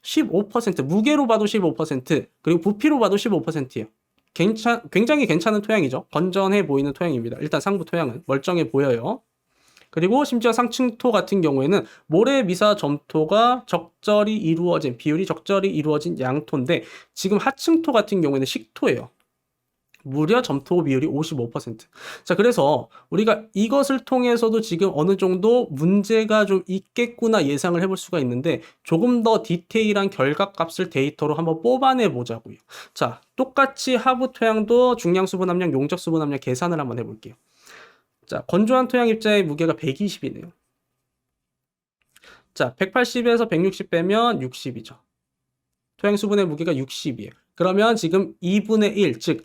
15%, 무게로 봐도 15%, 그리고 부피로 봐도 15%예요. 굉장히 괜찮은 토양이죠. 건전해 보이는 토양입니다. 일단 상부 토양은 멀쩡해 보여요. 그리고 심지어 상층토 같은 경우에는 모래 미사 점토가 적절히 이루어진, 비율이 적절히 이루어진 양토인데 지금 하층토 같은 경우에는 식토예요. 무려 점토 비율이 55%. 자, 그래서 우리가 이것을 통해서도 지금 어느 정도 문제가 좀 있겠구나 예상을 해볼 수가 있는데 조금 더 디테일한 결과값을 데이터로 한번 뽑아내 보자고요. 자, 똑같이 하부 토양도 중량 수분 함량, 용적 수분 함량 계산을 한번 해볼게요. 자, 건조한 토양 입자의 무게가 120이네요. 자, 180에서 160 빼면 60이죠. 토양 수분의 무게가 60이에요. 그러면 지금 2분의 1, 즉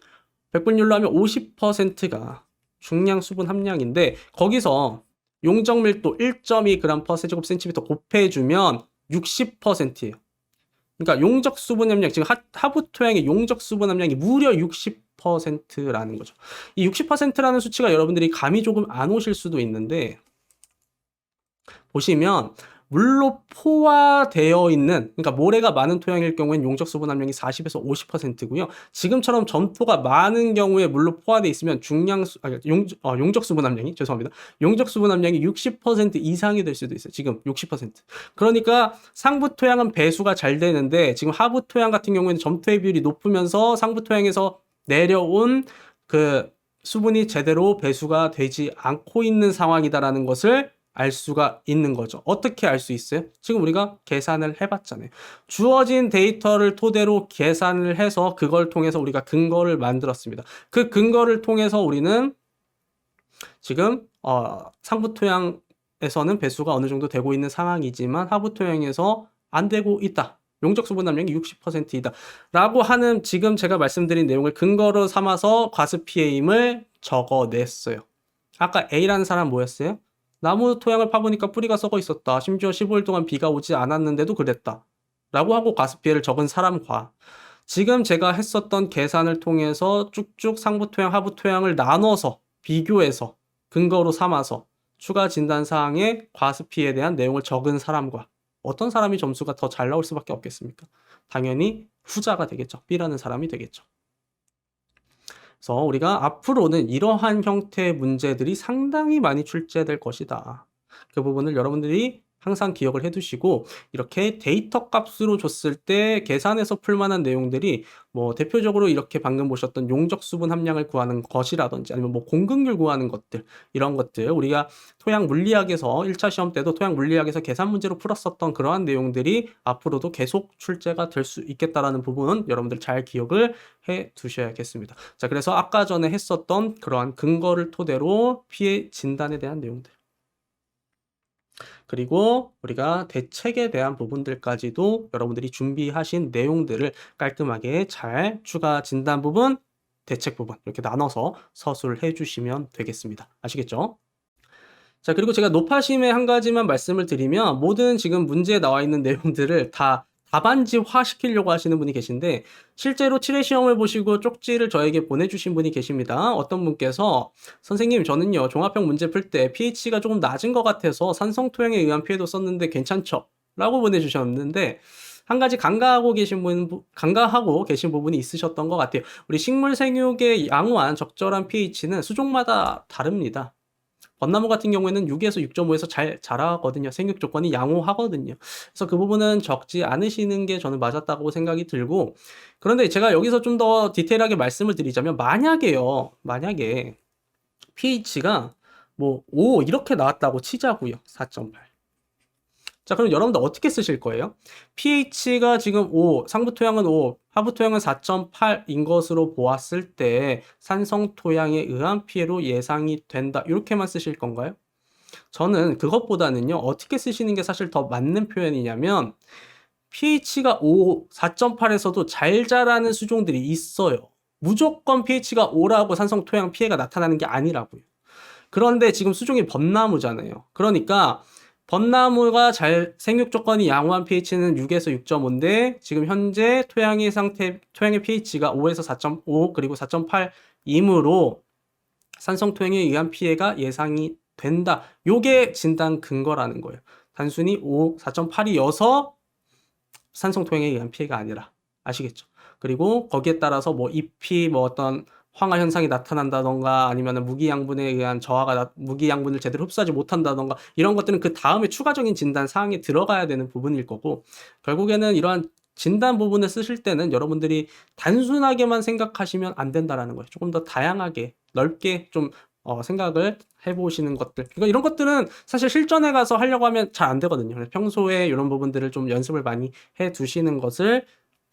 100분율로 하면 50%가 중량 수분 함량인데 거기서 용적 밀도 1.2g/제곱센티미터 곱해주면 60%예요. 그러니까 용적 수분 함량, 지금 하부 토양의 용적 수분 함량이 무려 60%라는 거죠. 이 60%라는 수치가 여러분들이 감이 조금 안 오실 수도 있는데 보시면 물로 포화되어 있는, 그러니까 모래가 많은 토양일 경우에는 용적 수분 함량이 40에서 50%고요. 지금처럼 점토가 많은 경우에 물로 포화되어 있으면 용적 수분 함량이, 죄송합니다. 용적 수분 함량이 60% 이상이 될 수도 있어요. 지금 60%. 그러니까 상부 토양은 배수가 잘 되는데 지금 하부 토양 같은 경우에는 점토의 비율이 높으면서 상부 토양에서 내려온 그 수분이 제대로 배수가 되지 않고 있는 상황이다라는 것을 알 수가 있는 거죠. 어떻게 알 수 있어요? 지금 우리가 계산을 해봤잖아요. 주어진 데이터를 토대로 계산을 해서 그걸 통해서 우리가 근거를 만들었습니다. 그 근거를 통해서 우리는 지금 상부 토양에서는 배수가 어느 정도 되고 있는 상황이지만 하부 토양에서 안 되고 있다. 용적 수분 함량이 60%이다. 라고 하는 지금 제가 말씀드린 내용을 근거로 삼아서 과습 피해임을 적어냈어요. 아까 A라는 사람 뭐였어요? 나무 토양을 파보니까 뿌리가 썩어 있었다. 심지어 15일 동안 비가 오지 않았는데도 그랬다. 라고 하고 과습 피해를 적은 사람과 지금 제가 했었던 계산을 통해서 쭉쭉 상부 토양, 하부 토양을 나눠서 비교해서 근거로 삼아서 추가 진단 사항에 과습 피해에 대한 내용을 적은 사람과 어떤 사람이 점수가 더 잘 나올 수밖에 없겠습니까? 당연히 후자가 되겠죠. B라는 사람이 되겠죠. 그래서 우리가 앞으로는 이러한 형태의 문제들이 상당히 많이 출제될 것이다. 그 부분을 여러분들이 항상 기억을 해두시고 이렇게 데이터 값으로 줬을 때 계산해서 풀만한 내용들이 뭐 대표적으로 이렇게 방금 보셨던 용적 수분 함량을 구하는 것이라든지 아니면 뭐 공급률 구하는 것들 이런 것들 우리가 토양 물리학에서 1차 시험 때도 토양 물리학에서 계산 문제로 풀었었던 그러한 내용들이 앞으로도 계속 출제가 될 수 있겠다라는 부분은 여러분들 잘 기억을 해 두셔야겠습니다. 자, 그래서 아까 전에 했었던 그러한 근거를 토대로 피해 진단에 대한 내용들 그리고 우리가 대책에 대한 부분들까지도 여러분들이 준비하신 내용들을 깔끔하게 잘 추가 진단 부분, 대책 부분 이렇게 나눠서 서술해 주시면 되겠습니다. 아시겠죠? 자, 그리고 제가 노파심에 한 가지만 말씀을 드리면 모든 지금 문제에 나와 있는 내용들을 다 답안지화 시키려고 하시는 분이 계신데 실제로 7회 시험을 보시고 쪽지를 저에게 보내주신 분이 계십니다. 어떤 분께서 선생님 저는요 종합형 문제 풀 때 pH가 조금 낮은 것 같아서 산성토양에 의한 피해도 썼는데 괜찮죠? 라고 보내주셨는데 한 가지 간과하고 계신 부분이 있으셨던 것 같아요. 우리 식물 생육의 양호한 적절한 pH는 수종마다 다릅니다. 벚나무 같은 경우에는 6에서 6.5에서 잘 자라거든요. 생육 조건이 양호하거든요. 그래서 그 부분은 적지 않으시는 게 저는 맞았다고 생각이 들고, 그런데 제가 여기서 좀 더 디테일하게 말씀을 드리자면, 만약에 pH가 뭐 5 이렇게 나왔다고 치자고요. 4.8. 자, 그럼 여러분들 어떻게 쓰실 거예요? pH가 지금 5, 상부 토양은 5, 하부 토양은 4.8인 것으로 보았을 때 산성 토양에 의한 피해로 예상이 된다. 이렇게만 쓰실 건가요? 저는 그것보다는요, 어떻게 쓰시는 게 사실 더 맞는 표현이냐면, pH가 5, 4.8에서도 잘 자라는 수종들이 있어요. 무조건 pH가 5라고 산성 토양 피해가 나타나는 게 아니라고요. 그런데 지금 수종이 벚나무잖아요. 그러니까 벚나무가 잘 생육 조건이 양호한 pH는 6에서 6.5인데 지금 현재 토양의 pH가 5에서 4.5 그리고 4.8이므로 산성 토양에 의한 피해가 예상이 된다. 요게 진단 근거라는 거예요. 단순히 5, 4.8이어서 산성 토양에 의한 피해가 아니라. 아시겠죠? 그리고 거기에 따라서 뭐 잎이 뭐 어떤 황화 현상이 나타난다던가 아니면 무기양분에 의한 무기양분을 제대로 흡수하지 못한다던가 이런 것들은 그 다음에 추가적인 진단 사항에 들어가야 되는 부분일 거고, 결국에는 이러한 진단 부분을 쓰실 때는 여러분들이 단순하게만 생각하시면 안 된다라는 거예요. 조금 더 다양하게 넓게 좀 생각을 해보시는 것들. 그러니까 이런 것들은 사실 실전에 가서 하려고 하면 잘 안 되거든요. 그래서 평소에 이런 부분들을 좀 연습을 많이 해 두시는 것을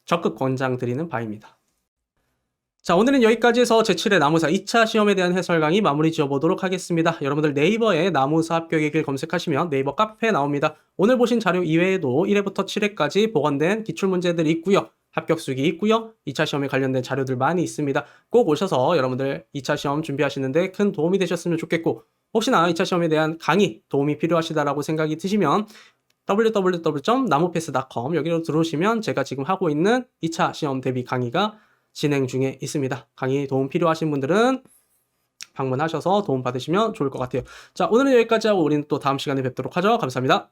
적극 권장드리는 바입니다. 자, 오늘은 여기까지 해서 제7회 나무사 2차 시험에 대한 해설 강의 마무리 지어보도록 하겠습니다. 여러분들 네이버에 나무사 합격의 길 검색하시면 네이버 카페 나옵니다. 오늘 보신 자료 이외에도 1회부터 7회까지 보건된 기출문제들이 있고요. 합격수기 있고요. 2차 시험에 관련된 자료들 많이 있습니다. 꼭 오셔서 여러분들 2차 시험 준비하시는데 큰 도움이 되셨으면 좋겠고, 혹시나 2차 시험에 대한 강의 도움이 필요하시다라고 생각이 드시면 www.namupass.com 여기로 들어오시면 제가 지금 하고 있는 2차 시험 대비 강의가 진행 중에 있습니다. 강의 도움 필요하신 분들은 방문하셔서 도움 받으시면 좋을 것 같아요. 자, 오늘은 여기까지 하고 우리는 또 다음 시간에 뵙도록 하죠. 감사합니다.